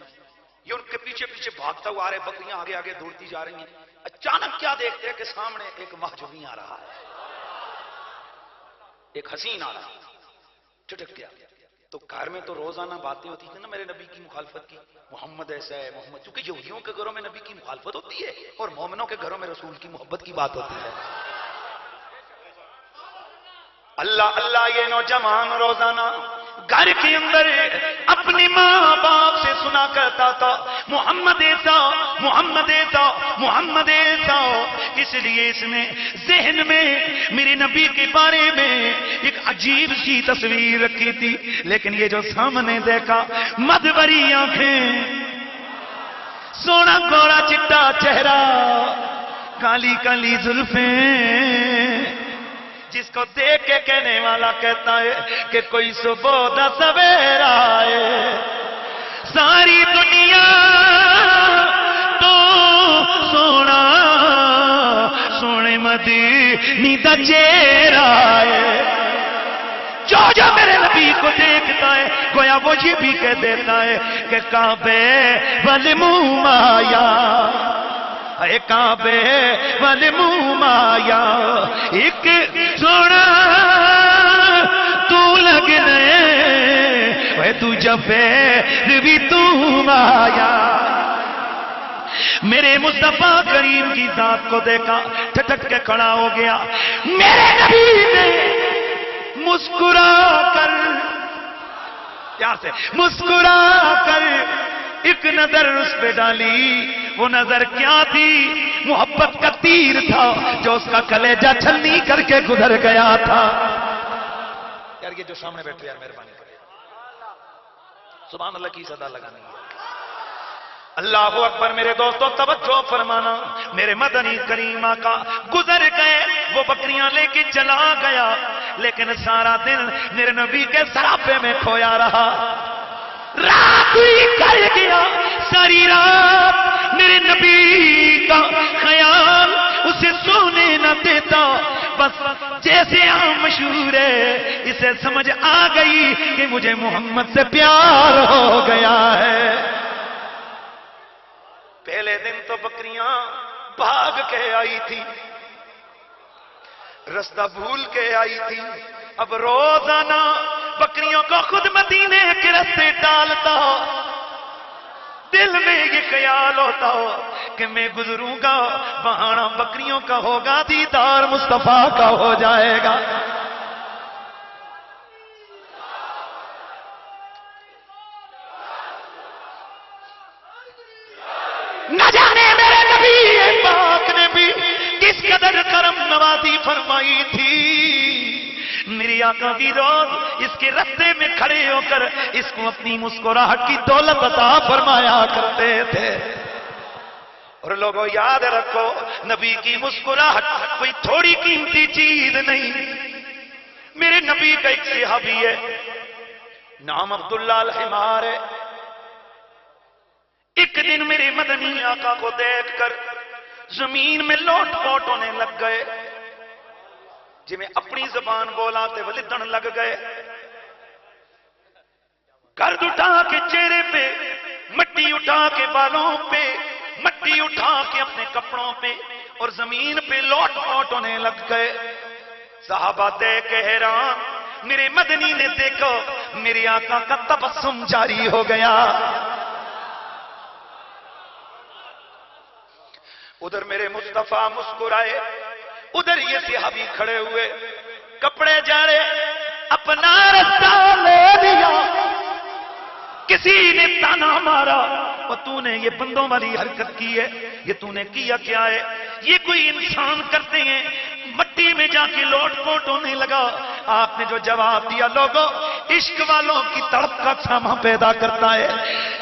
یہ ان کے پیچھے پیچھے بھاگتا ہوا آ رہے، بکریاں آگے آگے دوڑتی جا رہی ہیں. اچانک کیا دیکھتے ہیں کہ سامنے ایک محجوبی آ رہا ہے، ایک حسین آ رہا ہے. چٹک گیا. تو گھر میں تو روزانہ باتیں ہوتی تھی نا میرے نبی کی مخالفت کی، محمد ایسا ہے محمد، چونکہ یہودیوں کے گھروں میں نبی کی مخالفت ہوتی ہے اور مومنوں کے گھروں میں رسول کی محبت کی بات ہوتی ہے. اللہ اللہ یہ نوجوان روزانہ گھر کے اندر اپنی ماں باپ سے سنا کرتا تھا محمد ایسا محمد ایسا محمد ایسا. اس لیے اس نے ذہن میں میرے نبی کے بارے میں ایک عجیب سی تصویر رکھی تھی، لیکن یہ جو سامنے دیکھا، مدبری آنکھیں، سونا گوڑا چٹا چہرہ، کالی کالی زلفیں، جس کو دیکھ کے کہنے والا کہتا ہے کہ کوئی صبح دا سویرا ہے. ساری دنیا تو سونا سونے مدینی دا چہرہ ہے. جو جو میرے نبی کو دیکھتا ہے گویا وہ یہ بھی کہہ دیتا ہے کہ کعبے والے منہ مایا، اے کعبے والے منہ مایا، ایک سونا تو لگنے اے تو جفیر بھی تو مایا. میرے مصطفیٰ کریم کی ذات کو دیکھا، ٹھٹک کے کھڑا ہو گیا. میرے نبی نے مسکرا کر، پیار سے مسکرا کر ایک نظر اس پہ ڈالی. وہ نظر کیا تھی؟ محبت کا تیر تھا جو اس کا کلیجہ چھلنی کر کے گزر گیا تھا. یار یہ جو سامنے بیٹھے یار مہربانی کرے، سبحان اللہ کی صدا لگانی ہے. اللہ اکبر. میرے دوستو توجہ فرمانا، میرے مدنی کریم آقا گزر گئے، وہ بکریاں لے کے چلا گیا، لیکن سارا دن میرے نبی کے سراپے میں کھویا رہا. رات ہی کر گیا، ساری رات میرے نبی کا خیال اسے سونے نہ دیتا. بس جیسے عام مشہور ہے، اسے سمجھ آ گئی کہ مجھے محمد سے پیار ہو گیا ہے. پہلے دن تو بکریاں بھاگ کے آئی تھی، رستہ بھول کے آئی تھی. اب روزانہ بکریوں کو خود مدینے کے رستے ڈالتا ہو، دل میں یہ خیال ہوتا ہو کہ میں گزروں گا، بہانا بکریوں کا ہوگا، دیدار مصطفیٰ کا ہو جائے گا. نہ جانے میرے نبی پاک نے بھی کس قدر کرم نوازی فرمائی تھی، میری آقا کی روز اس کے رستے میں کھڑے ہو کر اس کو اپنی مسکراہٹ کی دولت عطا فرمایا کرتے تھے۔ اور لوگوں یاد رکھو، نبی کی مسکراہٹ کوئی تھوڑی قیمتی چیز نہیں۔ میرے نبی کا ایک صحابی ہے، نام عبداللہ الحمار ہے۔ ایک دن میرے مدنی آقا کو دیکھ کر زمین میں لوٹ پوٹ ہونے لگ گئے، جی میں اپنی زبان بولا تے ولدن لگ گئے، گرد اٹھا کے چہرے پہ، مٹی اٹھا کے بالوں پہ، مٹی اٹھا کے اپنے کپڑوں پہ، اور زمین پہ لوٹ پوٹ ہونے لگ گئے۔ صحابہ دیکھ کے حیران، میرے مدنی نے دیکھو میرے آقا کا تبسم جاری ہو گیا۔ ادھر میرے مصطفیٰ مسکرائے، ادھر یہ صحابی کھڑے ہوئے، کپڑے جاڑے، اپنا رستہ لے لیا۔ کسی نے تانا مارا، اور تو نے یہ بندوں والی حرکت کی ہے، یہ تو نے کیا کیا ہے؟ یہ کوئی انسان کرتے ہیں؟ مٹی میں جا کے لوٹ پوٹ ہونے لگا۔ آپ نے جو جواب دیا، لوگوں عشق والوں کی تڑپ کا ساما پیدا کرتا ہے۔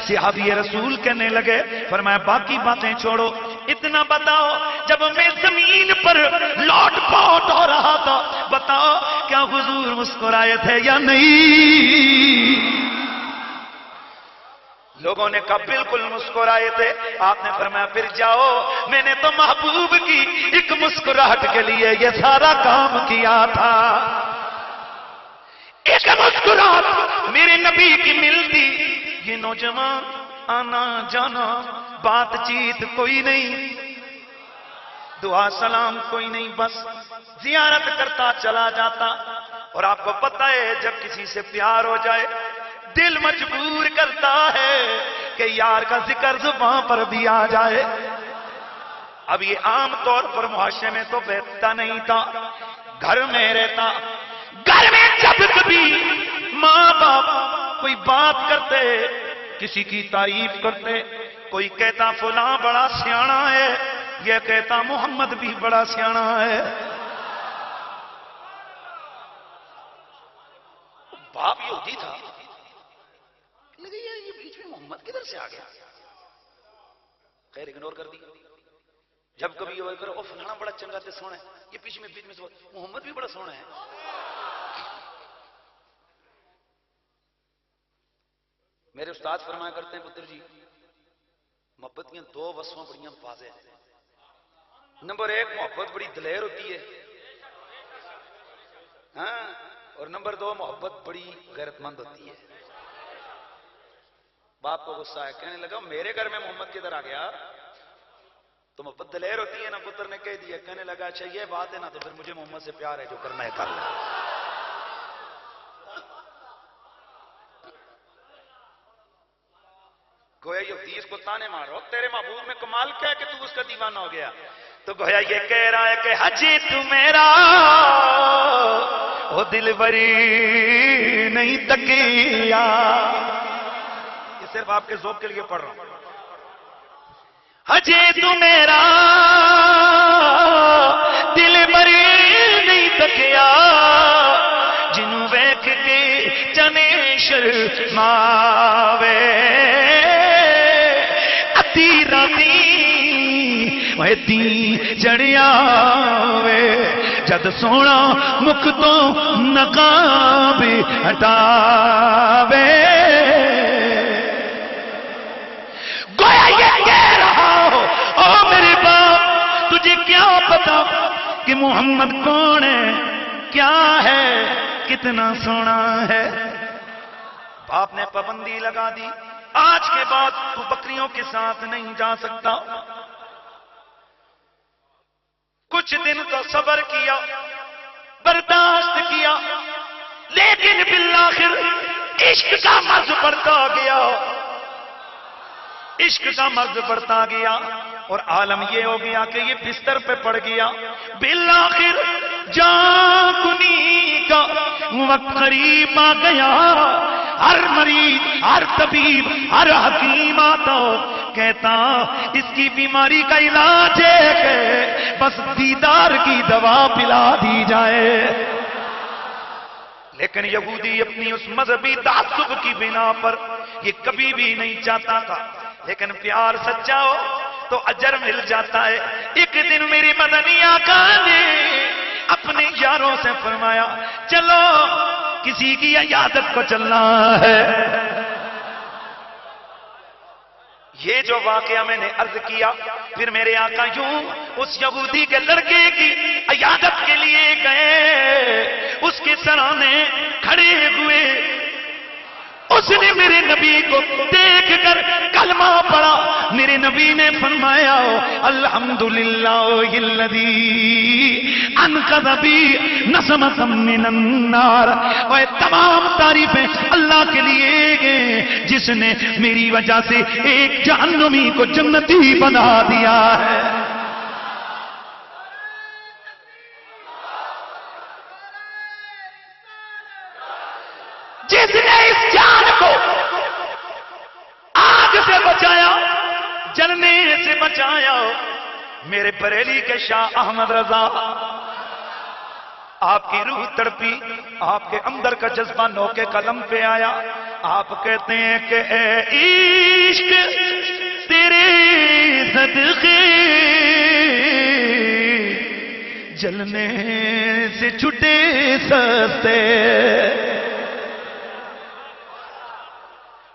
صحابی رسول کہنے لگے، فرمایا باقی باتیں چھوڑو، اتنا بتاؤ جب میں زمین پر لوٹ پوٹ ہو رہا تھا، بتاؤ کیا حضور مسکرائے تھے یا نہیں؟ لوگوں نے کہا بالکل مسکرائے تھے۔ آپ نے فرمایا پھر جاؤ، میں نے تو محبوب کی ایک مسکراہٹ کے لیے یہ سارا کام کیا تھا۔ ایک مسکراہٹ میرے نبی کی ملتی، یہ نوجوان آنا جانا، بات چیت کوئی نہیں، دعا سلام کوئی نہیں، بس زیارت کرتا چلا جاتا۔ اور آپ کو پتہ ہے جب کسی سے پیار ہو جائے دل مجبور کرتا ہے کہ یار کا ذکر زبان پر بھی آ جائے۔ اب یہ عام طور پر معاشرے میں تو بیٹھتا نہیں تھا، گھر میں رہتا۔ گھر میں جب کبھی ماں باپ کوئی بات کرتے، کسی کی تعریف کرتے، کوئی کہتا فلاں بڑا سیاںا ہے، یہ کہتا محمد بھی بڑا سیاںا ہے۔ باپ یہودی تھا، یہ بیچ میں محمد کدھر سے آ گیا؟ خیر اگنور کر دی۔ جب کبھی یہ کرو او فلانا بڑا چنگا تے سونا ہے، یہ بیچ میں محمد بھی بڑا سونا ہے۔ میرے استاد فرمایا کرتے ہیں پتر جی، محبت کی دو وصفیں بڑی واضح ہیں۔ نمبر ایک، محبت بڑی دلیر ہوتی ہے، ہاں، اور نمبر دو، محبت بڑی غیرت مند ہوتی ہے۔ باپ کو غصہ ہے، کہنے لگا میرے گھر میں محمد کدھر آ گیا؟ تو محبت دلیر ہوتی ہے نا، پتر نے کہہ دیا، کہنے لگا اچھا یہ بات ہے نا، تو پھر مجھے محمد سے پیار ہے، جو کرنا ہے کر لیں۔ گویا یہودی کو تانے مارو، تیرے محبوب میں کمال کیا ہے کہ تو اس کا دیوانہ ہو گیا؟ تو گویا یہ کہہ رہا ہے کہ حجی تو میرا وہ دل بری نہیں تکیا۔ یہ صرف آپ کے ذوق کے لیے پڑھ رہا ہوں۔ حجی تو میرا دل بری نہیں تکیا، جنوں ویکھ کے جنے شرماوے، دی جڑیا وے جد سونا مکھ تو نقاب ہٹاوے۔ گویا یہ کہہ رہا ہو او میرے باپ، تجھے کیا پتا کہ محمد کون ہے، کیا ہے، کتنا سونا ہے؟ باپ نے پابندی لگا دی، آج کے بعد تو بکریوں کے ساتھ نہیں جا سکتا۔ کچھ دن تو صبر کیا، برداشت کیا، لیکن بالآخر عشق کا مرض بڑھتا گیا، عشق کا مرض بڑھتا گیا، اور عالم یہ ہو گیا کہ یہ بستر پہ پڑ گیا۔ بالآخر جان کنی کا وقت قریب آ گیا، ہر مریض، ہر طبیب، ہر حکیم آتا کہتا اس کی بیماری کا علاج ہے بس دیدار کی دوا پلا دی جائے. لیکن یہودی اپنی اس مذہبی تعصب کی بنا پر یہ کبھی بھی نہیں چاہتا تھا، لیکن پیار سچا ہو تو اجر مل جاتا ہے. ایک دن میری مدنی آقا نے اپنے یاروں سے فرمایا چلو کسی کی عیادت کو چلنا ہے. یہ جو واقعہ میں نے عرض کیا، پھر میرے آقا یوں اس یہودی کے لڑکے کی عیادت کے لیے گئے، اس کے سرانے کھڑے ہوئے. اس نے میرے نبی کو دیکھ کر کلمہ پڑھا. میرے نبی نے فرمایا الحمدللہ الذی انقذ بی نسمۃ من النار. اور تمام تعریفیں اللہ کے لیے گئے جس نے میری وجہ سے ایک جہنمی کو جنتی بنا دیا ہے. جس نے اس جان کو آگ سے بچایا، جلنے سے بچایا، میرے بریلی کے شاہ احمد رضا، آپ کی روح تڑپی، آپ کے اندر کا جذبہ نوکے قلم پہ آیا. آپ کہتے ہیں کہ اے عشق تیرے صدقے جلنے سے چھٹے سستے.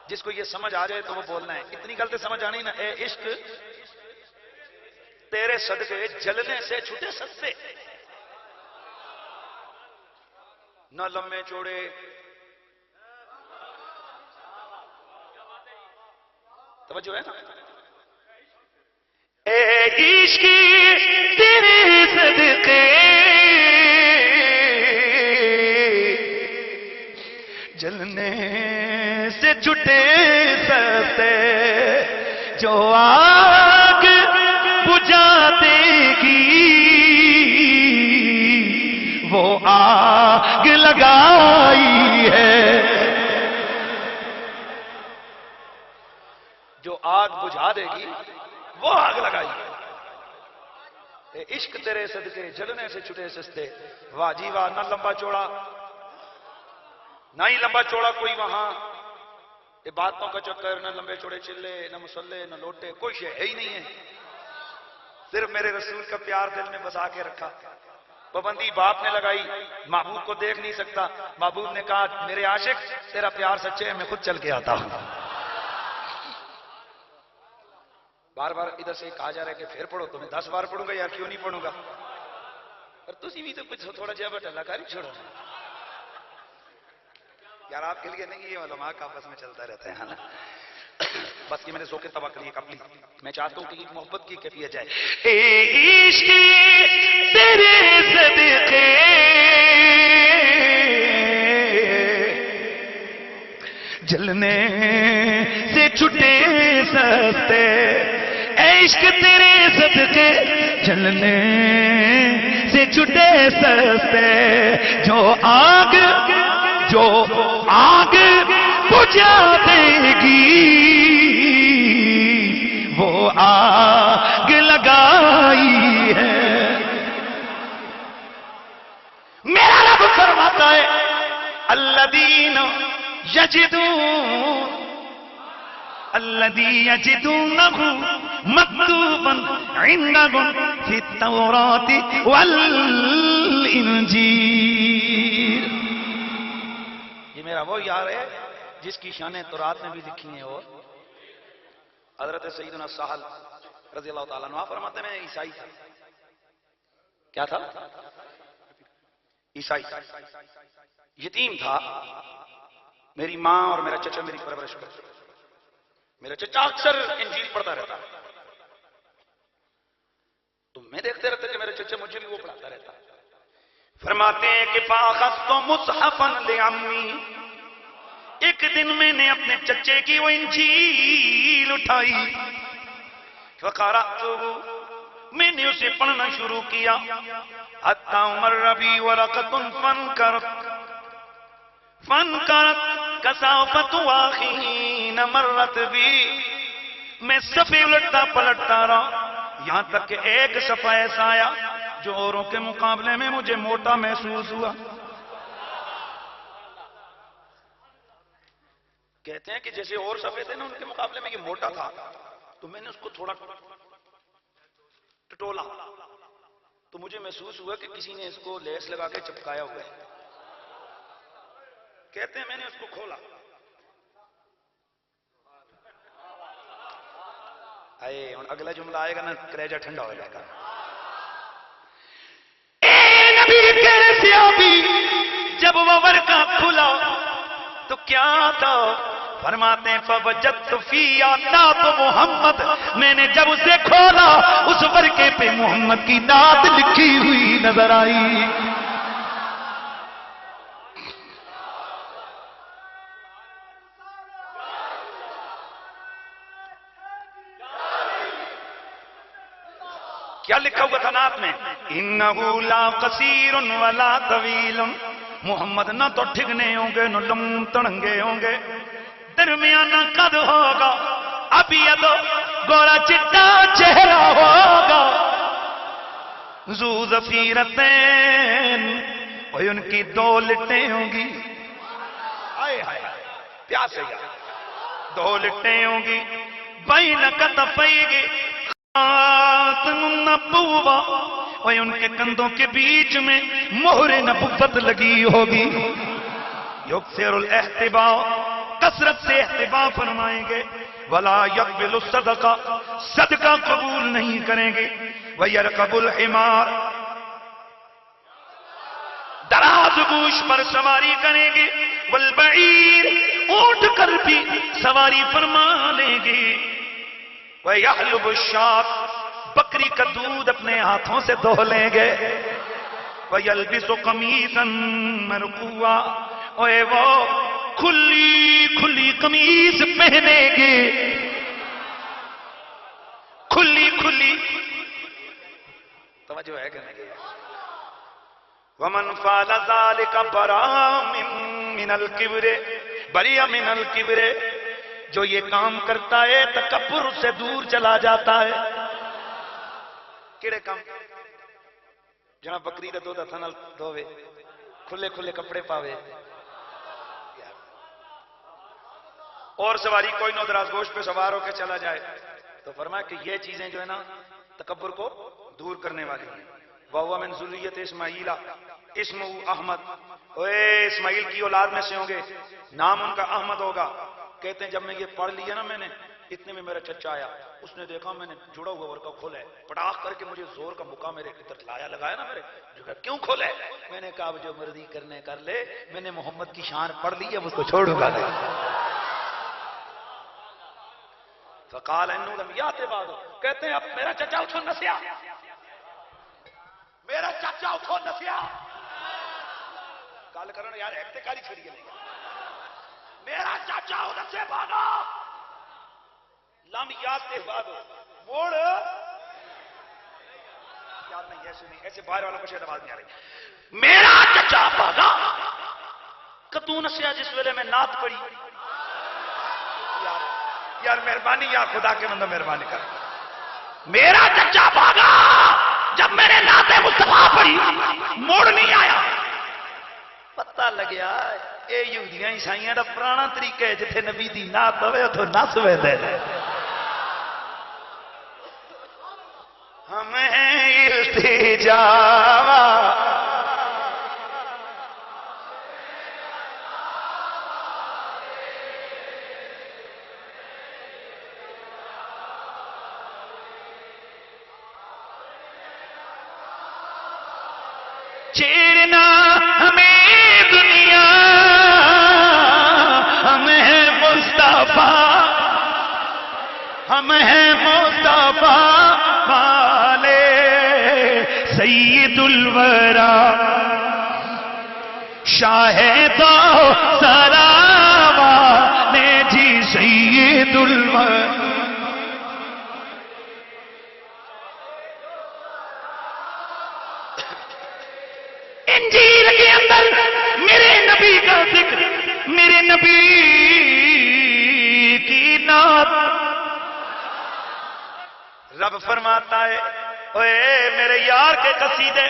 جس کو یہ سمجھ آ جائے تو وہ بولنا ہے. اتنی غلطی سمجھ آنی نا، اے عشق تیرے صدقے جلنے سے چھٹے سستے. نہ لمبے چوڑے توجہ ہے نا. اے عشق تیرے صدقے جلنے سے چھٹے سستے، جو آگ بجھا دے گی وہ آگ لگائی ہے. جو آگ بجھا دے گی وہ آگ لگائی ہے. اے عشق تیرے صدقے جلنے سے چھٹے سستے. واہ جی واہ. نہ لمبا چوڑا، نہ ہی لمبا چوڑا کوئی وہاں باتوں کا چکر، نہ لمبے چوڑے چلے، نہ مسلے، نہ لوٹے، کوئی شے ہے ہی نہیں ہے. صرف میرے رسول کا پیار دل میں بسا کے رکھا. پابندی باپ نے لگائی، محبوب کو دیکھ نہیں سکتا. محبوب نے کہا میرے عاشق تیرا پیار سچے ہے، میں خود چل کے آتا ہوں. بار بار ادھر سے کہا جا رہا ہے کہ پھر پڑھو. تو میں 10 بار پڑھوں گا یار، کیوں نہیں پڑھوں گا. اور تسی بھی تو کچھ تھوڑا جہا بٹ اللہ کاری چھوڑو یار. آپ کے لیے نہیں، یہ علماء کا آپس میں چلتا رہتا ہے نا. بس یہ میں نے ذوق طبع کے لیے کپلی. میں چاہتا ہوں کہ یہ محبت کی کیفیت جائے. اے عشق تیرے صدقے جلنے سے چھٹے سستے. اے عشق تیرے صدقے جلنے سے چھٹے سستے. جو آگ بجھا دے گی وہ آگ لگائی ہے. میرا رب فرماتا ہے الذین یجدونہ مکتوبا عندہم فی التوراۃ والانجیل. یہ میرا وہ یار ہے جس کی شانیں تورات میں بھی لکھی ہیں. اور حضرت سیدنا سہل رضی اللہ تعالیٰ عنہ فرماتے ہیں میں عیسائی تھا. کیا تھا؟ عیسائی تھا. یتیم تھا. میری ماں اور میرا چچا میری پرورش کرتے. میرا چچا اکثر انجیل پڑھتا رہتا تو میں دیکھتے رہتا کہ میرے چچا مجھے بھی وہ پڑھاتا رہتا. فرماتے ہیں کہ فاخذت مصحفا لعمی. ایک دن میں نے اپنے چچے کی وہ انجیل اٹھائی. فقرأته میں نے اسے پڑھنا شروع کیا. حتی مر بی ورقۃ فانکرت کثافۃ واخین مرت بی. میں صفحے الٹتا پلٹتا رہا، یہاں تک کہ ایک صفحہ ایسا آیا جو اوروں کے مقابلے میں مجھے موٹا محسوس ہوا۔ کہتے ہیں کہ جیسے اور صفحے تھے نا ان کے مقابلے میں یہ موٹا تھا، تو میں نے اس کو تھوڑا ٹٹولا تو مجھے محسوس ہوا کہ کسی نے اس کو لیس لگا کے چپکایا ہوا ہے۔ کہتے ہیں میں نے اس کو کھولا، آئے اگلا جملہ آئے گا نا کلیجہ ٹھنڈا ہو جائے گا۔ اے نبی کیسے ابھی جب وہ ورقہ کھلا تو کیا تھا؟ فرماتے ہیں فوجدت فی نعت محمد، میں نے جب اسے کھولا اس ورقے پہ محمد کی نعت لکھی ہوئی نظر آئی۔ کیا لکھا ہوا تھا نعت میں؟ انہو لا قصیر ولا طویل، محمد نہ تو ٹھگنے ہوں گے نہ لم تڑنگے ہوں گے، درمیانہ قد ہوگا، ابید گوڑا چٹا چہرہ ہوگا، ذو ظفیرتین، اور ان کی دو لٹیں ہوں گی، آئے ہائے پیاسے گا، دو لٹیں ہوں گی، بین کتفیگی خاتم النبوہ، اور ان کے کندھوں کے بیچ میں مہر نبوت لگی ہوگی، یکثر الاحتباء، کثرت سے احتباء فرمائیں گے، ولا یقبل الصدقہ، صدقہ قبول نہیں کریں گے، ویرکب الحمار، دراز گوش پر سواری کریں گے، والبعیر، اونٹ کر بھی سواری فرما لیں گے، وَيَحْلُبُ الشَّاةَ، بکری کا دودھ اپنے ہاتھوں سے دھو لیں گے، وَيَلْبِسُ قَمِيصًا مَرْقُوعًا، اور وہ کھلی کھلی قمیص پہنیں گے، کھلی کھلی، توجہ ہے کہنے گے، وَمَنْ فَعَلَ ذَلِكَ بَرَأَ مِنَ الْكِبْرِ، بَرِئَ مِنَ الْكِبْرِ، جو یہ کام کرتا ہے تکبر سے دور چلا جاتا ہے۔ کیڑے کام؟ جہاں بکری کا دودھ ہتھاں نال دھوے، کھلے کھلے کپڑے پاوے، اور سواری کوئی نو دراز گوشت پہ سوار ہو کے چلا جائے، تو فرمایا کہ یہ چیزیں جو ہے نا تکبر کو دور کرنے والی ہیں۔ وَهُوَ مِنْ ذُرِّيَّةِ اسماعیل، اسمہ احمد، اوے اسماعیل کی اولاد میں سے ہوں گے، نام ان کا احمد ہوگا۔ کہتے ہیں جب میں یہ پڑھ لیا نا میں نے، اتنے میں میرا چچا آیا، اس نے دیکھا میں نے جڑا ہوا ورقہ کھولا ہے، پٹاخ کر کے مجھے زور کا مکہ میرے طرف لایا، لگایا نا میرے، جو کہا کیوں کھولا ہے؟ میں نے کہا جو مرضی کرنے کر لے، میں نے محمد کی شان پڑھ لی ہے، اس کو چھوڑوں گا نہیں۔ فقال انہو لم یات بعد، کہتے ہیں اب میرا چچا اٹھو نسیا، میرا چچا اٹھو نسیا، کال کرنا یار ایکتے کاری چھڑی ہے نہیں، میرا چاچا ادھر سے بھاگا، لم یات بعد، موڑ یاد نہیں، ایسے نہیں، ایسے باہر والوں کو شاید آواز نہیں آ رہی، میرا چچا بھاگا، کتوں نسیا جس ویلے میں نعت پڑھی، یار مہربانی، یا خدا کے بندہ مہربانی کر، میرا چچا بھاگا جب میں نے نعت مصطفیٰ پڑھی، موڑ نہیں آیا، پتہ لگیا اے یہودیاں عیسائیاں دا پرانا طریقہ ہے، جتھے نبی دی نعت ہوئے اتھو نس ہوئے دے دے، ہمیں التجا چیرنا ہمیں دنیا، ہم ہیں مصطفیٰ، ہم ہیں مصطفیٰ والے، سید الورا شاہد سراوا نے جی سید الورا۔ انجیل کے اندر میرے نبی کا ذکر، میرے نبی کی نعت، رب فرماتا ہے اے میرے یار کے قصیدے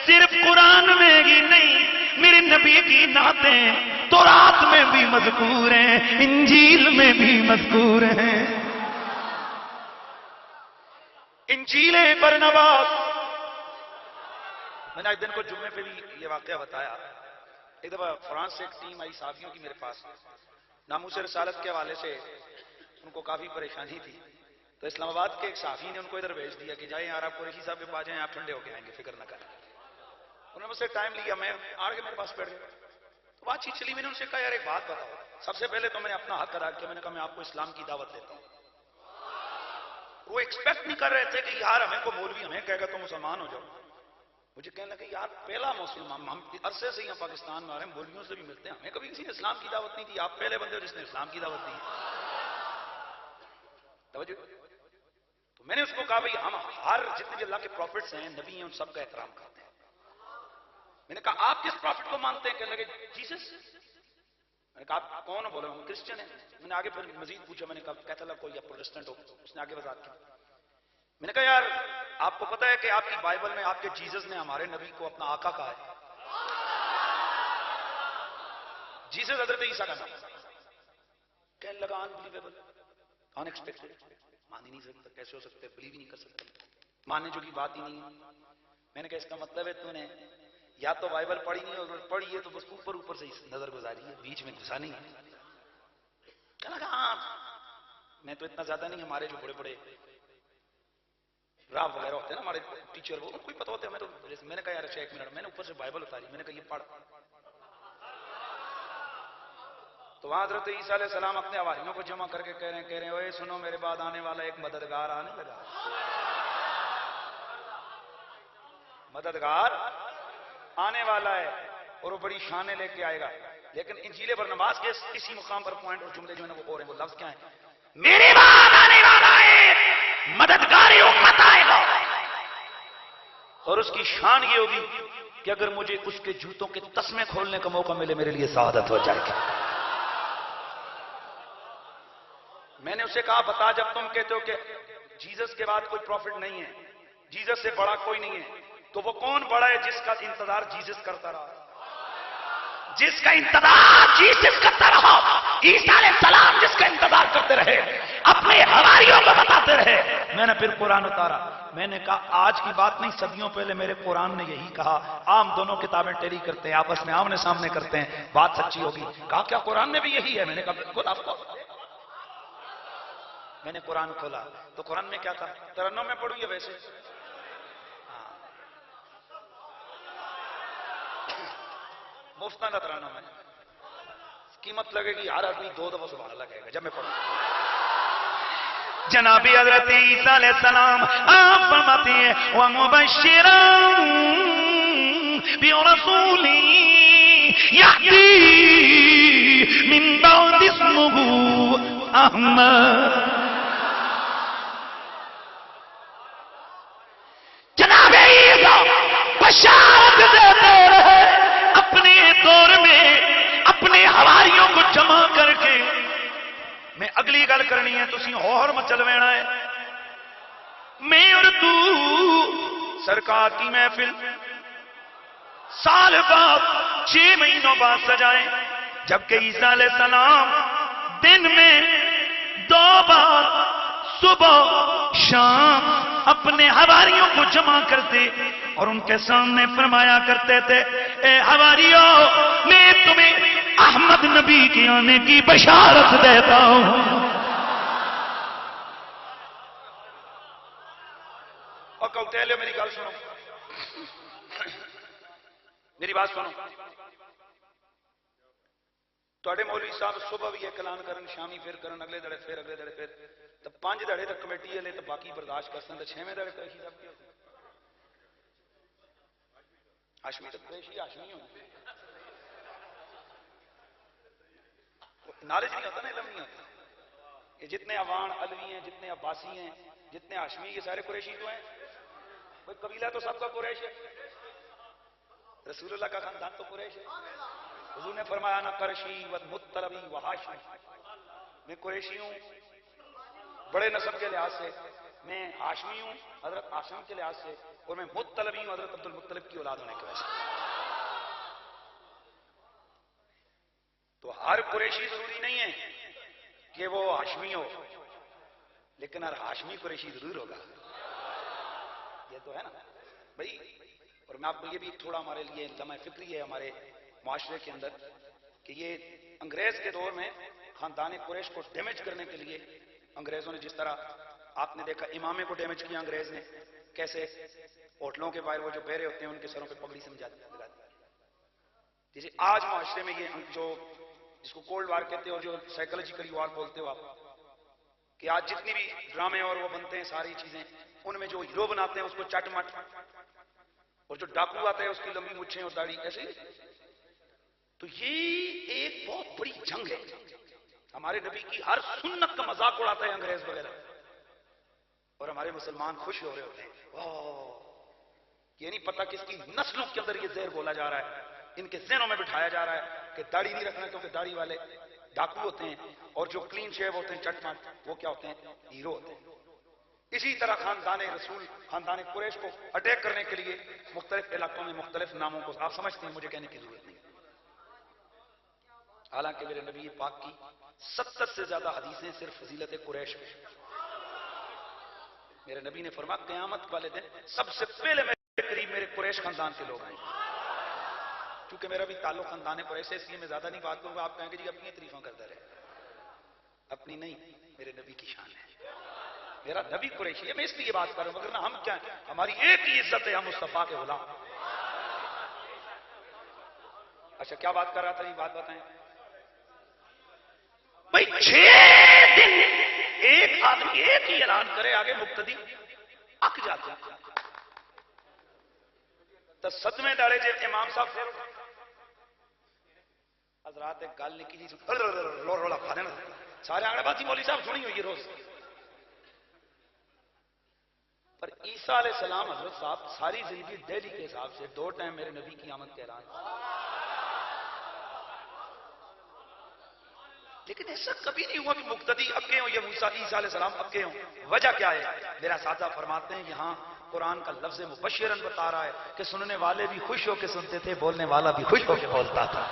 صرف قرآن میں ہی نہیں، میرے نبی کی نعتیں تورات میں بھی مذکور ہیں، انجیل میں بھی مذکور ہیں۔ انجیل برنباس، میں نے ایک دن کو جمعے پہ بھی یہ واقعہ بتایا۔ ایک دفعہ فرانس سے ایک ٹیم آئی صحافیوں کی میرے پاس، ناموس رسالت کے حوالے سے ان کو کافی پریشانی تھی، تو اسلام آباد کے ایک صحافی نے ان کو ادھر بھیج دیا کہ جائیں یار آپ قریشی صاحب کے پاس جائیں، آپ ٹھنڈے ہو کے آئیں گے، فکر نہ کریں۔ انہوں نے مجھ سے ٹائم لیا، میں آ کے میرے پاس بیٹھ گیا، تو بات چیت چلی۔ میں نے ان سے کہا یار ایک بات بتاؤ، سب سے پہلے تو میں نے اپنا حق ادا کیا، میں نے کہا میں آپ کو اسلام کی دعوت دیتا ہوں۔ وہ ایکسپیکٹ نہیں کر رہے تھے کہ یار ہمیں کو مولوی ہمیں کہے گا تو مسلمان ہو جاؤ۔ مجھے کہنے لگے یار پہلا مسلمان، ہم عرصے سے ہی پاکستان میں آ رہے ہیں، مولویوں سے بھی ملتے ہیں، ہمیں کبھی کسی نے اسلام کی دعوت نہیں دی، آپ پہلے بندے ہو جس نے اسلام کی دعوت دی۔ توجہ۔ تو میں نے اس کو کہا بھائی ہم ہر جتنے بھی اللہ کے پروفٹس ہیں، نبی ہیں، ان سب کا احترام کرتے ہیں۔ میں نے کہا آپ کس پروفٹ کو مانتے ہیں؟ کہنے لگے جیسس۔ میں نے کہا آپ کون ہو؟ بولے ہم کرسچن ہیں۔ میں نے آگے پھر مزید پوچھا، میں نے کہا کیتھولک ہو یا پروٹسٹنٹ ہو؟ اس نے آگے وضاحت کی۔ میں نے کہا یار آپ کو پتا ہے کہ آپ کی بائبل میں آپ کے جیسس نے ہمارے نبی کو اپنا آقا کہا ہے؟ جیسس حضرت عیسیٰ کا نام۔ کہنے لگا انبلیویبل، ان ایکسپیکٹڈ، مان ہی نہیں سکتا، کیسے ہو سکتا ہے، بلیو ہی نہیں کر سکتا، ماننے جو کی بات ہی نہیں ہے۔ میں نے کہا اس کا مطلب ہے تو نے یا تو بائبل پڑھی نہیں اور پڑھی ہے تو بس اوپر اوپر سے نظر گزاری ہے، بیچ میں گھسا نہیں ہے۔ کہنے لگا ہاں میں تو اتنا زیادہ نہیں، ہمارے جو بڑے بڑے راہ وغیرہ ہوتے ہیں نا ہمارے ٹیچر، وہ کوئی پتہ ہوتے ہیں ہمیں تو۔ میں نے کہا یار اچھا ایک منٹ، میں نے اوپر سے بائبل اتاری، میں نے کہا یہ پڑھ۔ تو وہاں حضرت عیسیٰ علیہ السلام اپنے حواریوں کو جمع کر کے کہہ رہے ہیں اوے سنو میرے بعد آنے والا ایک مددگار آنے لگا، مددگار آنے والا ہے اور وہ بڑی شانیں لے کے آئے گا۔ لیکن انجیل برنباس کے اسی مقام پر پوائنٹ اور جملے جو ہیں وہ اور ہیں، وہ لفظ کیا ہیں؟ میرے بعد آنے والا ہے مددگاری امت آئے گا، اور اس کی شان یہ ہوگی کہ اگر مجھے اس کے جوتوں کے تسمے کھولنے کا موقع ملے میرے لیے سعادت ہو جائے گی۔ میں نے اسے کہا بتا جب تم کہتے ہو کہ جیسس کے بعد کوئی پروفٹ نہیں ہے، جیسس سے بڑا کوئی نہیں ہے، تو وہ کون بڑا ہے جس کا انتظار جیسس کرتا رہا؟ جس کا انتظار جیسس کرتا رہا، عیسیٰ علیہ السلام جس کا انتظار کرتے رہے، اپنے حواریوں کو بتاتے رہے۔ میں نے پھر قرآن اتارا، میں نے کہا آج کی بات نہیں، صدیوں پہلے میرے قرآن نے یہی کہا، عام دونوں کتابیں ٹیلی کرتے ہیں، آپس میں آمنے سامنے کرتے ہیں، بات سچی ہوگی۔ کہا کیا قرآن میں بھی یہی ہے؟ میں نے کہا بالکل آپ کو۔ میں نے قرآن کھولا تو قرآن میں کیا تھا؟ ترنم میں پڑھوں یہ ویسے مفتانہ ترنم ہے، قیمت لگے گی، ہر آدمی 2 دفعہ سبحان اللہ کہے گا جب میں پڑھوں۔ جناب حضرت عیسیٰ علیہ السلام آپ فرماتے ہیں وَمُبَشِّرًا بِرَسُولٍ يَأْتِي مِن بَعْدِ اسْمُهُ أَحْمَدُ۔ جناب عیسیٰ بشارت دیتے رہے اپنے دور میں اپنے حواریوں کو جمع کر کے۔ میں اگلی گل کرنی ہے، تسی ہور مچلوینا ہے۔ میں اور تو سرکار کی محفل سال بعد 6 مہینوں بعد سجائیں، جبکہ عیسیٰ علیہ السلام دن میں 2 بار صبح شام اپنے حواریوں کو جمع کرتے اور ان کے سامنے فرمایا کرتے تھے اے حواریوں میں تمہیں احمد نبی کے آنے کی بشارت دیتا ہوں۔ اور کوٹیلے میری گل سنو، میری بات سنو، تھوڑے مولوی صاحب صبح بھی ایک اعلان کرن، شامی پھر کرن، اگلے دڑے پھر، اگلے دڑے پھر، تو 5 دڑے تک کمیٹی والے تو باقی برداشت کرتے ہیں، 6ویں دڑے قریشی صاحب کی ہاشمی تو قریشی ہاشمی ہو، نالج نہیں ہوتا نا، علم نہیں ہوتا۔ یہ جتنے عوان علوی ہیں، جتنے عباسی ہیں، جتنے ہاشمی، یہ سارے قریشی تو ہیں، کوئی قبیلہ تو سب کا قریش ہے، رسول اللہ کا خاندان تو قریش ہے۔ حضور نے فرمایا نا قرشی و مطلبی و ہاشمی، میں قریشی ہوں بڑے نسب کے لحاظ سے، میں ہاشمی ہوں حضرت ہاشم کے لحاظ سے، اور میں مطلبی ہوں حضرت عبد المطلب کی اولاد ہونے کی وجہ سے. تو ہر قریشی ضروری نہیں ہے کہ وہ ہاشمی ہو، لیکن ہر ہاشمی قریشی ضرور ہوگا. یہ تو ہے نا بھائی. اور میں آپ کو یہ بھی تھوڑا ہمارے لیے لمحہ فکری ہے ہمارے معاشرے کے اندر کہ یہ انگریز کے دور میں خاندان قریش کو ڈیمیج کرنے کے لیے انگریزوں نے جس طرح آپ نے دیکھا امامے کو ڈیمیج کیا انگریز نے، کیسے ہوٹلوں کے باہر وہ جو بہرے ہوتے ہیں ان کے سروں پہ پگڑی سمجھاتے ہیں. جیسے آج معاشرے میں یہ جو جس کو کولڈ وار کہتے ہو، جو سائیکولوجیکل وار بولتے ہو آپ، کہ آج جتنی بھی ڈرامے اور وہ بنتے ہیں ساری چیزیں، ان میں جو ہیرو بناتے ہیں اس کو چٹ مٹ، اور جو ڈاکو آتا ہے اس کی لمبی مچھیں اور داڑھی ایسے. تو یہ ایک بہت بڑی جنگ ہے. ہمارے نبی کی ہر سنت کا مذاق اڑاتا ہے انگریز وغیرہ، اور ہمارے مسلمان خوش ہو رہے ہوتے ہیں. یہ نہیں پتا کس کی نسلوں کے اندر یہ زہر بولا جا رہا ہے، ان کے ذہنوں میں بٹھایا جا رہا ہے کہ داڑھی نہیں رکھنا کیونکہ داڑھی والے ڈاکو ہوتے ہیں، اور جو کلین شیو ہوتے ہیں چٹ مٹ وہ کیا ہوتے ہیں؟ ہیرو ہوتے ہیں. اسی طرح خاندان رسول خاندان قریش کو اٹیک کرنے کے لیے مختلف علاقوں میں مختلف ناموں کو آپ سمجھتے ہیں، مجھے کہنے کی ضرورت نہیں. حالانکہ میرے نبی پاک کی 70 سے زیادہ حدیثیں صرف فضیلت قریش میں. میرے نبی نے فرمایا قیامت والے دن سب سے پہلے میرے قریب میرے قریش خاندان کے لوگ آئیں. کیونکہ میرا بھی تعلق خاندان قریش سے، اس لیے میں زیادہ نہیں بات کروں گا. آپ کہیں گے جی اپنی تعریفیں کرتا رہے. اپنی نہیں، میرے نبی کی شان ہے. میرا نبی قریشی ہے، میں اس لیے بات کر رہا ہوں، مگر ہم کیا ہیں؟ ہماری ایک ہی عزت ہے، ہم مصطفیٰ کے غلام. اچھا کیا بات کر رہا تھا؟ یہ بات بتائیں بھائی. 6 دن ایک آدمی ایک ہی اعلان کرے، آگے مقتدی اک جاتے ہیں. تو صدمے ڈالے جے امام صاحب پھر حضرات ایک گل نہیں کی جی رولا کھا دینا سارے آگے بات مولوی صاحب سنی ہوئی روز. پر عیسیٰ علیہ السلام حضرت صاحب ساری زندگی دہلی کے حساب سے 2 ٹائم میرے نبی کی آمد کے اعلان، لیکن ایسا کبھی نہیں ہوا کہ مقتدی اکے ہوں یا موسیٰ عیسیٰ علیہ السلام اکے ہوں. وجہ کیا ہے؟ میرا ساتھہ فرماتے ہیں یہاں قرآن کا لفظ مبشرن بتا رہا ہے کہ سننے والے بھی خوش ہو کے سنتے تھے، بولنے والا بھی خوش ہو کے بولتا تھا.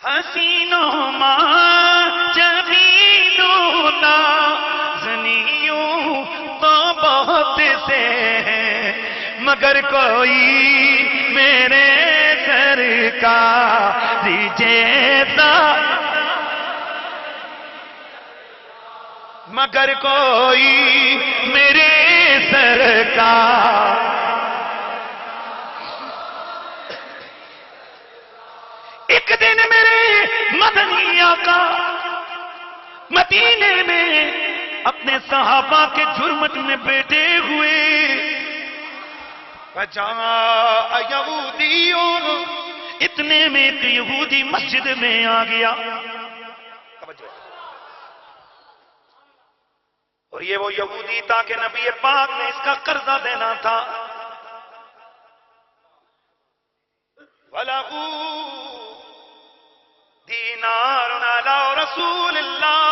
حسینوں ماں جبینوں نازنیوں تو بہت سے ہیں، مگر کوئی میرے سرکار جیسا، مگر کوئی میرے سرکار. ایک دن میرے مدنی آقا مدینے میں اپنے صحابہ کے جرمٹ میں بیٹھے ہوئے، فجاء یہودیوں، اتنے میں ایک یہودی مسجد میں آ گیا. اور یہ وہ یہودی تھا کہ نبی پاک نے اس کا قرضہ دینا تھا. وَلَهُ دینار علی رسول اللہ،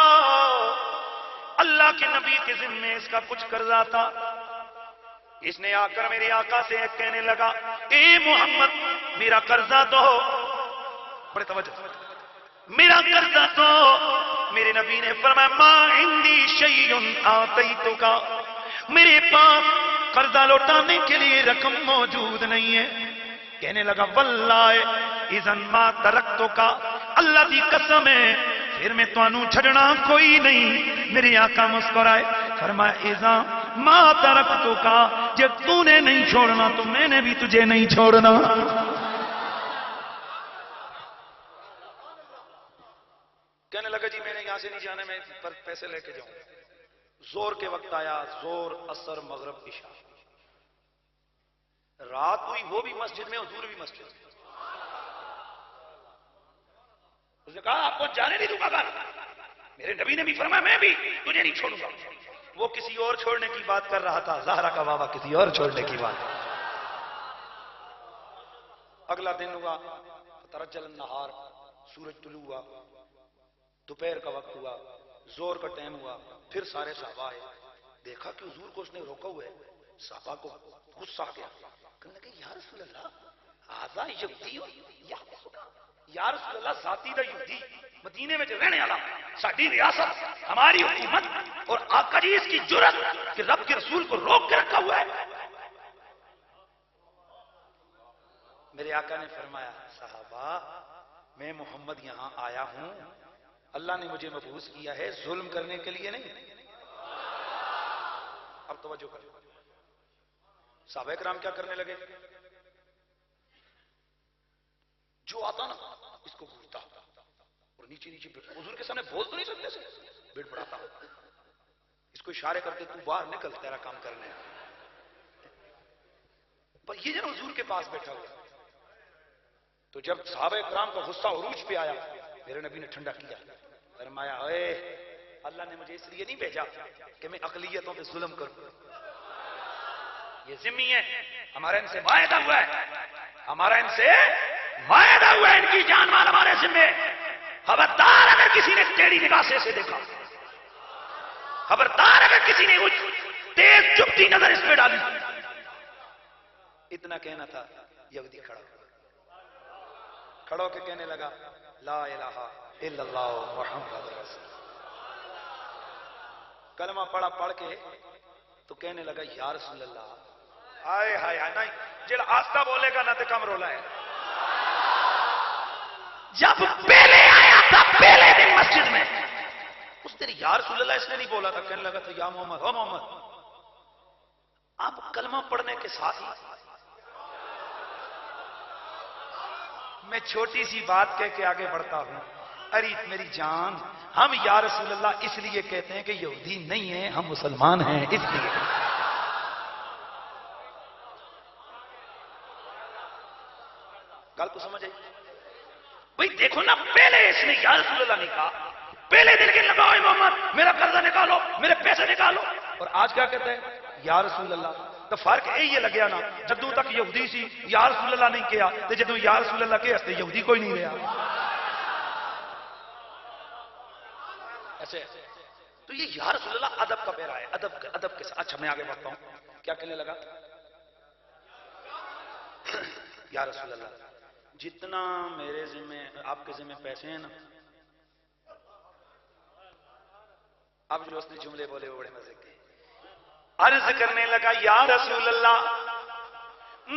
اللہ کے نبی کے ذمے اس کا کچھ قرضہ تھا. اس نے آ کر میرے آقا سے کہنے لگا اے محمد میرا قرضہ دو. بڑے توجہ، میرا قرضہ دو. میرے نبی نے فرمایا ما عندی شیء آتیتک، میرے پاس قرضہ لوٹانے کے لیے رقم موجود نہیں ہے. کہنے لگا واللہ اذن ما ترکتک، اللہ کی قسم ہے پھر میں تانوں چھڑنا کوئی نہیں. میرے آقا مسکرائے، فرمایا اذا ما ترکتک، جب تو نے نہیں چھوڑنا تو میں نے بھی تجھے نہیں چھوڑنا. کہنے لگا جی میں نے یہاں سے نہیں جانا، میں پر پیسے لے کے جاؤں. زور کے وقت آیا، زور اثر مغرب عشاء، رات ہوئی، وہ بھی مسجد میں، حضور بھی مسجد میں. اس نے کہا آپ کو جانے نہیں دوں گا گھر. میرے نبی نے بھی فرمایا میں بھی تجھے نہیں چھوڑوں گا. وہ کسی اور چھوڑنے کی بات کر رہا تھا، زہرا کا بابا کسی اور چھوڑنے کی بات. اگلا دن ہوا، ترجل النہار، سورج طلوع ہوا. دوپہر کا وقت ہوا، زور کا ٹائم ہوا، پھر سارے صحابہ آئے، دیکھا کہ حضور کو اس نے روکا ہوا ہے، صحابہ کو غصہ آ گیا، کہنے لگے یا رسول اللہ آزا یہودی یا رسول اللہ ذاتی دا یہودی مدینے میں جو رہنے والا، ساری ریاست ہماری حکومت، اور آقا جی اس کی جرت کہ رب کے رسول کو روک کے رکھا ہوا ہے۔ میرے آقا نے فرمایا صحابہ میں محمد یہاں آیا ہوں، اللہ نے مجھے مبعوث کیا ہے ظلم کرنے کے لیے نہیں۔ اب توجہ کرو، صحابہ کرام کیا کرنے لگے؟ جو آتا نا اس کو گھورتا اور نیچے نیچے حضور کے سامنے بول تو نہیں سکتے سے بیٹ بڑھاتا، اس کو اشارے کرتے تو باہر نکل تیرا کام کرنے۔ پر یہ جو حضور کے پاس بیٹھا ہوا، تو جب صحابہ کرام کا غصہ عروج پہ آیا، میرے نبی نے ٹھنڈا کیا، فرمایا اے اللہ نے مجھے اس لیے نہیں بھیجا کہ میں اقلیتوں پہ ظلم کروں، یہ ذمہ ہے، ہمارا ان سے معاہدہ ہوا ہے، ہمارا ان سے معاہدہ ہوا ہے، ان کی جان مال ہمارے ذمہ، خبردار اگر کسی نے ٹیڑھی نگاہ سے اسے دیکھا، خبردار اگر کسی نے تیز چپتی نظر اس پہ ڈالی۔ اتنا کہنا تھا، یہودی کھڑا ہو کے کہنے لگا لا الہ الا اللہ محمد رسول اللہ، کلمہ پڑھا پڑھ کے تو کہنے لگا یا رسول اللہ، آئے ہائے ہائے، نہیں جڑا آستہ بولے گا نہ تے کم رولا ہے۔ جب پہلے آیا تھا پہلے دن مسجد میں، اس دن یا رسول اللہ اس نے نہیں بولا تھا، کہنے لگا تھا یا محمد ہو محمد۔ اب کلمہ پڑھنے کے ساتھ ہی میں چھوٹی سی بات کہہ کے آگے بڑھتا ہوں، ارے میری جان، ہم یا رسول اللہ اس لیے کہتے ہیں کہ یہودی نہیں ہیں، ہم مسلمان ہیں، اس لیے۔ گل تو سمجھ آئی بھئی؟ دیکھو نا، پہلے اس نے یا رسول اللہ نہیں کہا، پہلے دن کے لگا محمد میرا قرضہ نکالو، میرے پیسے نکالو، اور آج کیا کہتے ہیں یا رسول اللہ۔ تو فرق یہ لگیا نا، جدوں تک یہودی سی یا رسول اللہ نہیں کیا، تو جدوں یا رسول اللہ کے ہستے یہودی کوئی نہیں رہا۔ ایسے تو یہ یا رسول اللہ ادب کا پیرا ہے، ادب کے ساتھ۔ اچھا میں آگے بڑھتا ہوں، کیا کہنے لگا؟ یا رسول اللہ جتنا میرے ذمہ آپ کے ذمہ پیسے ہیں نا، اب جو اس نے جملے بولے وہ بڑے مزے کے۔ عرض کرنے لگا یا رسول اللہ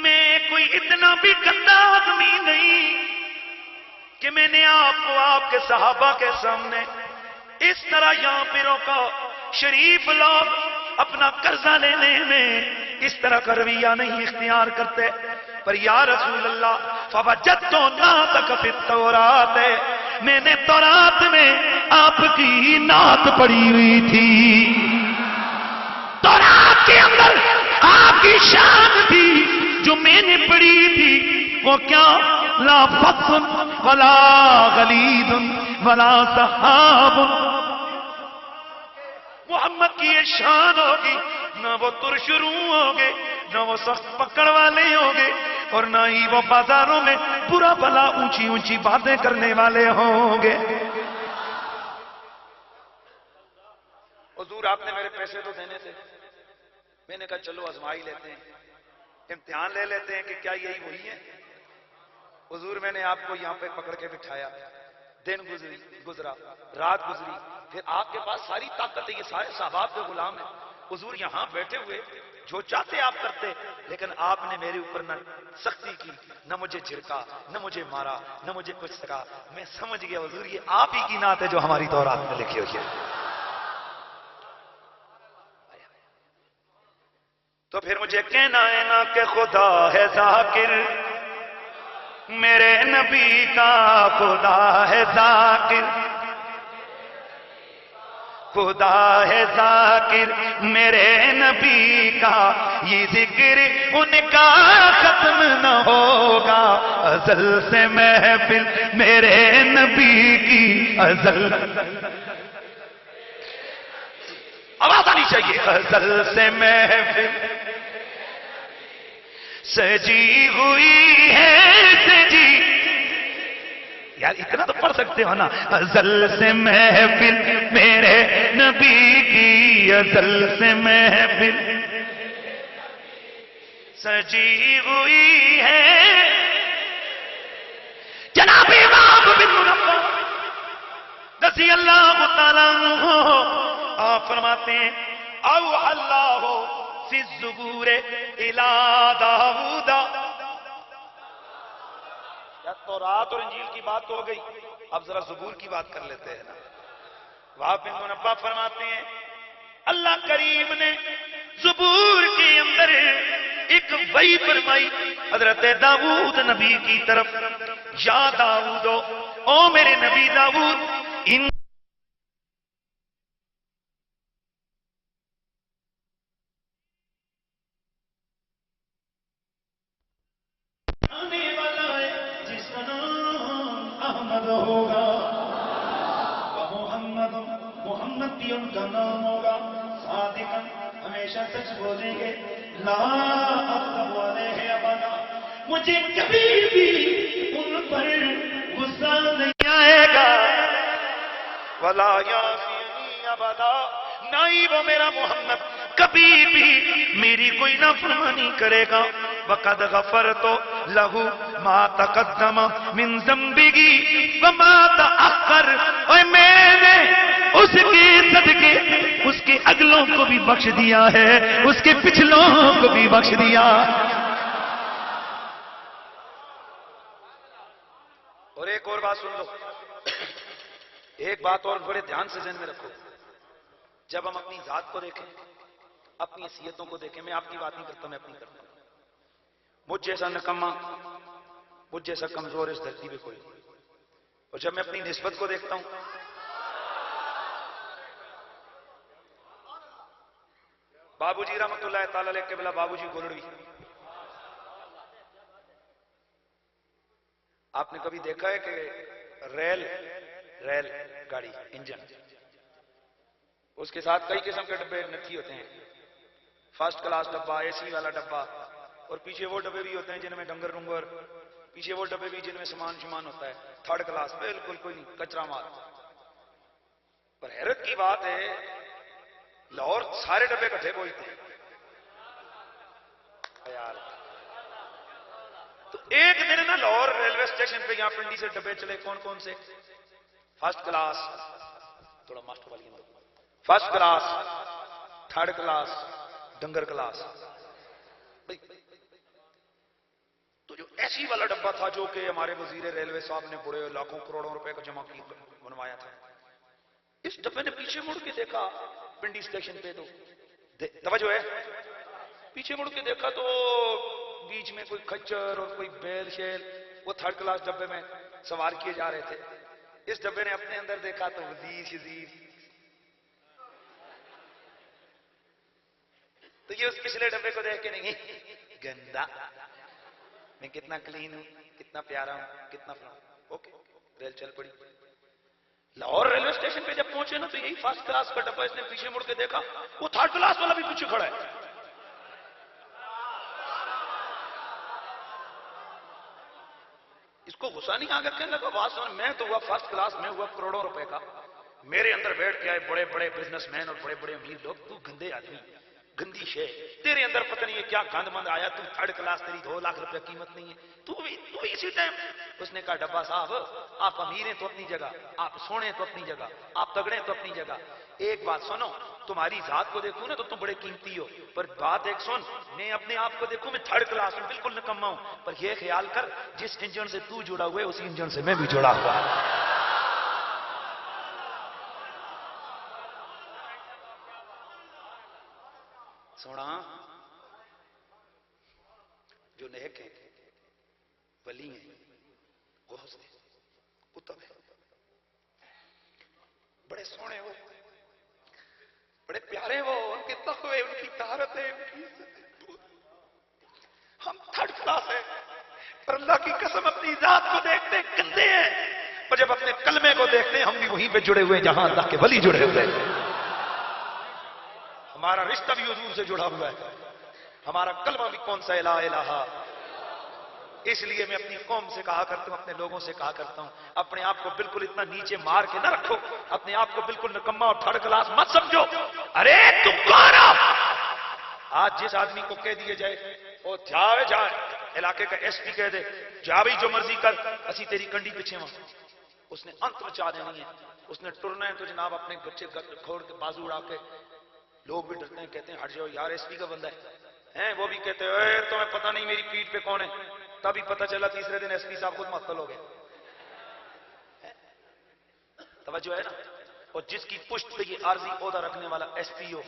میں کوئی اتنا بھی گندا آدمی نہیں کہ میں نے آپ کو آپ کے صحابہ کے سامنے اس طرح یہاں پہ روکا۔ شریف لوگ اپنا قرضہ لینے میں اس طرح کا رویہ نہیں اختیار کرتے، پر یا رسول اللہ فوجدت نعتک فی التوراۃ، میں نے تورات میں آپ کی نعت پڑھی ہوئی تھی، تورات کے اندر آپ کی شان تھی جو میں نے پڑھی تھی، وہ کیا؟ لا فض ولا غلیظ ولا سحاب، محمد کی یہ شان ہوگی، نہ وہ ترشرو ہوگے، نہ وہ سخت پکڑ والے ہوگے، اور نہ ہی وہ بازاروں میں برا بھلا اونچی اونچی باتیں کرنے والے ہوں گے۔ حضور آپ نے میرے پیسے تو دینے تھے، میں نے کہا چلو آزمائی لیتے ہیں، امتحان لے لیتے ہیں کہ کیا یہی وہی ہے۔ حضور میں نے آپ کو یہاں پہ پکڑ کے بٹھایا، دن گزرا، رات گزری، پھر آپ کے پاس ساری طاقت ہے، یہ سارے صحابہ کے غلام ہیں، حضور یہاں بیٹھے ہوئے جو چاہتے آپ کرتے، لیکن آپ نے میرے اوپر نہ سختی کی، نہ مجھے جھڑکا، نہ مجھے مارا، نہ مجھے کچھ سکا۔ میں سمجھ گیا حضور یہ آپ ہی کی نعت ہے جو ہماری تورات میں لکھی ہوئی ہے۔ تو پھر مجھے کہنا ہے نا کہ خدا ہے ذاکر، میرے نبی کا خدا ہے ذاکر، خدا ہے ذاکر میرے نبی کا، یہ ذکر ان کا ختم نہ ہوگا، ازل سے محفل میرے نبی کی، ازل آواز آنی چاہیے، ازل سے محفل سجی ہوئی ہے، سجی یار اتنا تو پڑھ سکتے ہو نا، ازل سے محفل میرے نبی کی، ازل سے محفل سجی ہوئی ہے، جناب امام بن منبہ رضی اللہ تعالیٰ عنہ آپ فرماتے ہیں اوحى اللہ فی الزبور الی داؤد. یا تورات اور انجیل کی بات تو ہو گئی، اب ذرا زبور کی بات کر لیتے ہیں نا. وہاں بن منبہ فرماتے ہیں اللہ کریم نے زبور کے اندر ایک وحی فرمائی حضرت داؤد نبی کی طرف، یا داؤد او میرے نبی داؤد، ان آنے والا ہے جس کا نام احمد ہوگا، محمد محمد بھی ان کا نام ہوگا، صادقاً ہمیشہ سچ بولیں گے، لا اکذب علیہ ابدا، مجھے کبھی بھی ان پر غصہ نہیں آئے گا، ولا یعصینی ابدا، نہ ہی وہ میرا محمد کبھی بھی میری کوئی نافرمانی کرے گا. وقد غفرت لہ ما تقدم من ذنبہ وما تأخر، اور میں نے اس کے صدقے اس کے اگلوں کو بھی بخش دیا ہے، اس کے پچھلوں کو بھی بخش دیا. اور ایک اور بات سن لو، ایک بات اور بڑے دھیان سے ذہن میں رکھو، جب ہم اپنی ذات کو دیکھیں، اپنی حیثیتوں کو دیکھیں، میں آپ کی بات نہیں کرتا، میں اپنی کرتا ہوں. مجھ جیسا نکما، مجھ جیسا کمزور اس دھرتی پہ کوئی نہیں. اور جب میں اپنی نسبت کو دیکھتا ہوں، بابو جی رحمت اللہ تعالی علیہ قبلہ، بابو جی گولڑوی، آپ نے کبھی دیکھا ہے کہ ریل گاڑی انجن، اس کے ساتھ کئی قسم کے ڈبے نکھی ہوتے ہیں، فرسٹ کلاس ڈبہ، اے سی والا ڈبہ، اور پیچھے وہ ڈبے بھی ہوتے ہیں جن میں ڈنگر ڈنگر، پیچھے وہ ڈبے بھی جن میں سامان ہوتا ہے، تھرڈ کلاس، بالکل کوئی نہیں، کچرا مال. پر حیرت کی بات ہے لاہور سارے ڈبے کٹھے پہنچتے ہیں یار. تو ایک دن نا لاہور ریلوے اسٹیشن پہ یہاں پنڈی سے ڈبے چلے، کون کون سے؟ فرسٹ کلاس، تھوڑا ماسٹر والی، فرسٹ کلاس، تھرڈ کلاس، ڈنگر کلاس. تو جو ایسی والا ڈبہ تھا جو کہ ہمارے وزیر ریلوے صاحب نے بڑے لاکھوں کروڑوں روپے کا جمع کی بنوایا تھا، اس ڈبے نے پیچھے مڑ کے دیکھا پنڈی اسٹیشن پہ، تو توجہ ہے، پیچھے مڑ کے دیکھا تو بیچ میں کوئی کھچر اور کوئی بیل شیل وہ تھرڈ کلاس ڈبے میں سوار کیے جا رہے تھے. اس ڈبے نے اپنے اندر دیکھا تو وزیر شزیر، تو یہ اس پچھلے ڈبے کو دیکھ کے نہیں، گندا، میں کتنا کلین ہوں، کتنا پیارا ہوں، کتنا فلاں. اوکے، ریل چل پڑی. لاہور ریلوے اسٹیشن پہ جب پہنچے نا تو یہی فرسٹ کلاس کا ڈبہ اس نے پیچھے مڑ کے دیکھا، وہ تھرڈ کلاس والا بھی پیچھے کھڑا ہے. اس کو غصہ نہیں آ گیا، کہنے لگا بات سن، میں تو ہوا فرسٹ کلاس، میں ہوا کروڑوں روپے کا، میرے اندر بیٹھ کے آئے بڑے بڑے بزنس مین اور بڑے بڑے امیر لوگ، تو گندے آدمی، گندی شے، تیرے اندر پتہ نہیں ہے کیا گند مند آیا، تو تھرڈ کلاس، تیری 2 لاکھ روپے قیمت نہیں ہے، تو اسی ٹائم. اس نے کہا ڈبہ صاحب، آپ امیر ہیں تو اپنی جگہ، آپ سونے تو اپنی جگہ، آپ تگڑے تو اپنی جگہ، ایک بات سنو، تمہاری ذات کو دیکھوں نا تو تم بڑے قیمتی ہو، پر بات ایک سن، میں اپنے آپ کو دیکھوں میں تھرڈ کلاس ہوں، بالکل نکما ہوں، پر یہ خیال کر جس انجن سے تو جڑا ہوا ہے اسی انجن سے میں بھی جڑا ہوا ہوں. سونا جو نیک ہیں، ولی ہیں، غوث ہیں، قطب ہیں، بڑے سونے ہو، بڑے پیارے ہو، ان کے تقوی، ان کی طہارت ہے، ہم تھرڈ کلاس ہیں، پر اللہ کی قسم اپنی ذات کو دیکھتے گندے ہیں، اور جب اپنے کلمے کو دیکھتے ہیں ہم بھی وہیں پہ جڑے ہوئے جہاں اللہ کے ولی جڑے ہوئے ہیں. ہمارا رشتہ بھی حضور سے جڑا ہوا ہے، ہمارا کلمہ بھی کون سا، لا الہ. اس لیے میں اپنی قوم سے کہا کرتا ہوں، اپنے لوگوں سے کہا کرتا ہوں، اپنے آپ کو بالکل اتنا نیچے مار کے نہ رکھو، اپنے آپ کو بالکل نکما اور تھرڈ کلاس مت سمجھو۔ ارے تم کون ہو؟ آج جس آدمی کو کہہ دیے جائے وہ جائے علاقے کا ایس پی کہہ دے جا بھائی جو مرضی کر، اسی تیری کنڈی پیچھے وہاں، اس نے انت مچا دینی ہے، اس نے ٹرنا ہے تو جناب اپنے بچے کھوڑ کے بازو اڑا کے، لوگ بھی ڈرتے ہیں، کہتے ہیں ہٹ جاؤ یار ایس پی کا بندہ ہے، وہ بھی کہتے ہیں تمہیں پتہ نہیں میری پیٹھ پہ کون ہے، تبھی پتہ چلا تیسرے دن ایس پی صاحب خود معطل ہو گئے۔ توجہ ہے نا؟ اور جس کی پشت پہ یہ عارضی عہدہ رکھنے والا ایس پی ہو،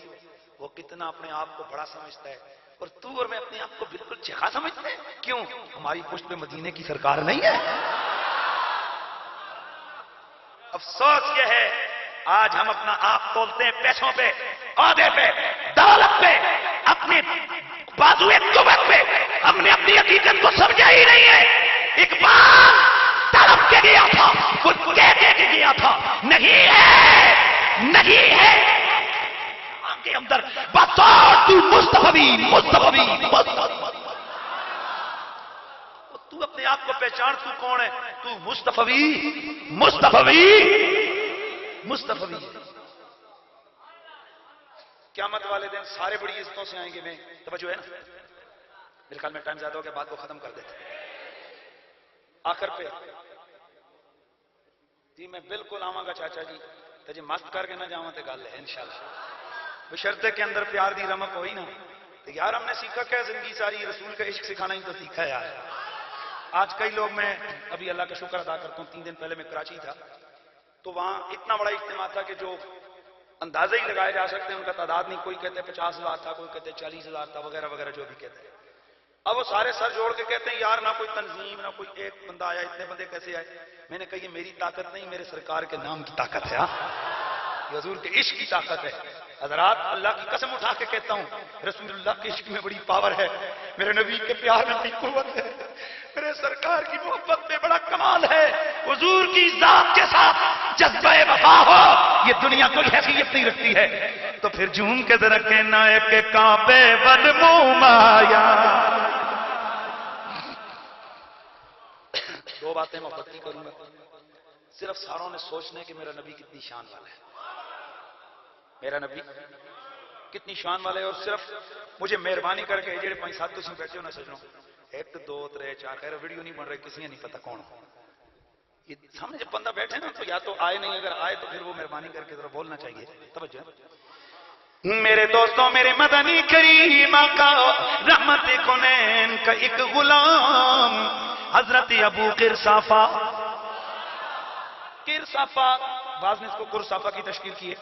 وہ کتنا اپنے آپ کو بڑا سمجھتا ہے، اور تو اور میں اپنے آپ کو بالکل چیخا سمجھتے ہیں۔ کیوں؟ ہماری پشت پہ مدینے کی سرکار نہیں ہے۔ افسوس یہ ہے آج ہم اپنا آپ تولتے ہیں پیسوں پہ، عہدے پہ، دولت پہ، اپنے بازو قوت پہ، ہم نے اپنی حقیقت کو سمجھا ہی نہیں ہے۔ اقبال طلب کے گیا تھا، وہ کہہ کے گیا تھا، نہیں ہے نہیں ہے کے اندر بطور تو مصطفی تو اپنے آپ کو پہچان، تو کون ہے؟ تو مصطفی۔ قیامت والے دن سارے بڑی عزتوں سے آئیں گے۔ میں توجہ ہے نا؟ میرے خیال میں ٹائم زیادہ ہو گیا، بات کو ختم کر دیتے آخر پہ جی میں بالکل آواں گا چاچا جی تو جی مست کر کے نہ جاواں تے گل ہے انشاءاللہ، بشرطے کے اندر پیار دی رمق ہوئی نا تو یار ہم نے سیکھا کیا زندگی ساری رسول کا عشق سکھانا ہی تو سیکھا ہے یار۔ آج کئی لوگ، میں ابھی اللہ کا شکر ادا کرتا ہوں، 3 دن پہلے میں کراچی تھا تو وہاں اتنا بڑا اجتماع تھا کہ جو اندازے ہی لگائے جا سکتے ہیں ان کا تعداد نہیں، کوئی کہتے 50,000 تھا، کوئی کہتے 40,000 تھا، وغیرہ وغیرہ جو بھی کہتے ہیں۔ اب وہ سارے سر جوڑ کے کہتے ہیں یار نہ کوئی تنظیم نہ کوئی ایک بندہ آیا، اتنے بندے کیسے آئے؟ میں نے کہا یہ میری طاقت نہیں، میرے سرکار کے نام کی طاقت ہے، یہ حضور کے عشق کی طاقت ہے۔ حضرات اللہ کی قسم اٹھا کے کہتا ہوں رسول اللہ کے عشق میں بڑی پاور ہے، میرے نبی کے پیار میں بڑی قوت ہے، میرے سرکار کی محبت میں بڑا کمال ہے۔ حضور کی ذات کے ساتھ جذبہ وفا ہو یہ دنیا کوئی حیثیت نہیں رکھتی ہے۔ تو پھر جھوم کے ذرا کہنا ہے کہ کعبے بن مایا۔ دو باتیں محبت کی کروں گا، صرف ساروں نے سوچنا ہے کہ میرا نبی کتنی شان والا ہے، میرا نبی کتنی شان والا ہے، اور صرف مجھے مہربانی کر کے جڑے 5-7 تسی بیٹھے ہو نا سجنوں، 1 2 3 4 خیر ویڈیو نہیں بن رہی، کسی نے نہیں پتا کون ہو، یہ سامنے جب بندہ بیٹھے نا تو یا تو آئے نہیں، اگر آئے تو پھر وہ مہربانی کر کے ذرا بولنا چاہیے۔ توجہ میرے دوستوں، میرے مدنی کریم کا رحمت کونین کا ایک غلام حضرت ابو قرصافہ بعض نے اس کو قرصافہ کی تشکیل کی ہے،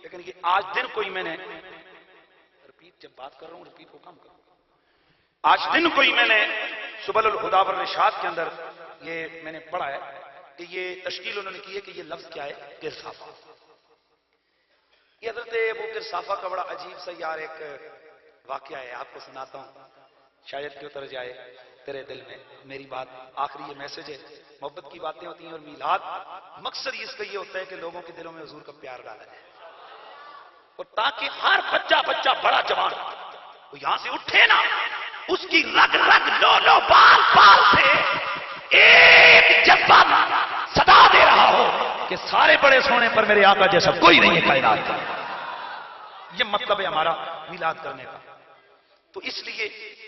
لیکن یہ آج دن کوئی میں نے رپیٹ، جب بات کر رہا ہوں رپیٹ کو کم کروں، آج دن کوئی میں نے سبل الہدی والرشاد کے اندر یہ میں نے پڑھا ہے کہ یہ تشکیل انہوں نے کی ہے کہ یہ لفظ کیا ہے؟ قرصافہ۔ یہ حضرت ابو قرصافہ کا بڑا عجیب سا یار ایک واقعہ ہے، آپ کو سناتا ہوں، شاید کہ اتر جائے تیرے دل میں میری بات۔ آخری یہ میسج ہے، محبت کی باتیں ہوتی ہیں اور میلاد مقصد اس کا یہ ہوتا ہے کہ لوگوں کے دلوں میں حضور کا پیار ڈالا جائے، اور تاکہ ہر بچہ بڑا جوان وہ یہاں سے اٹھے نا، اس کی رگ رگ لو بال سے ایک جذبہ صدا دے رہا ہو کہ سارے بڑے سونے پر میرے آقا جیسا کوئی نہیں ہے کائنات کا۔ یہ مطلب ہے ہمارا میلاد کرنے کا۔ تو اس لیے،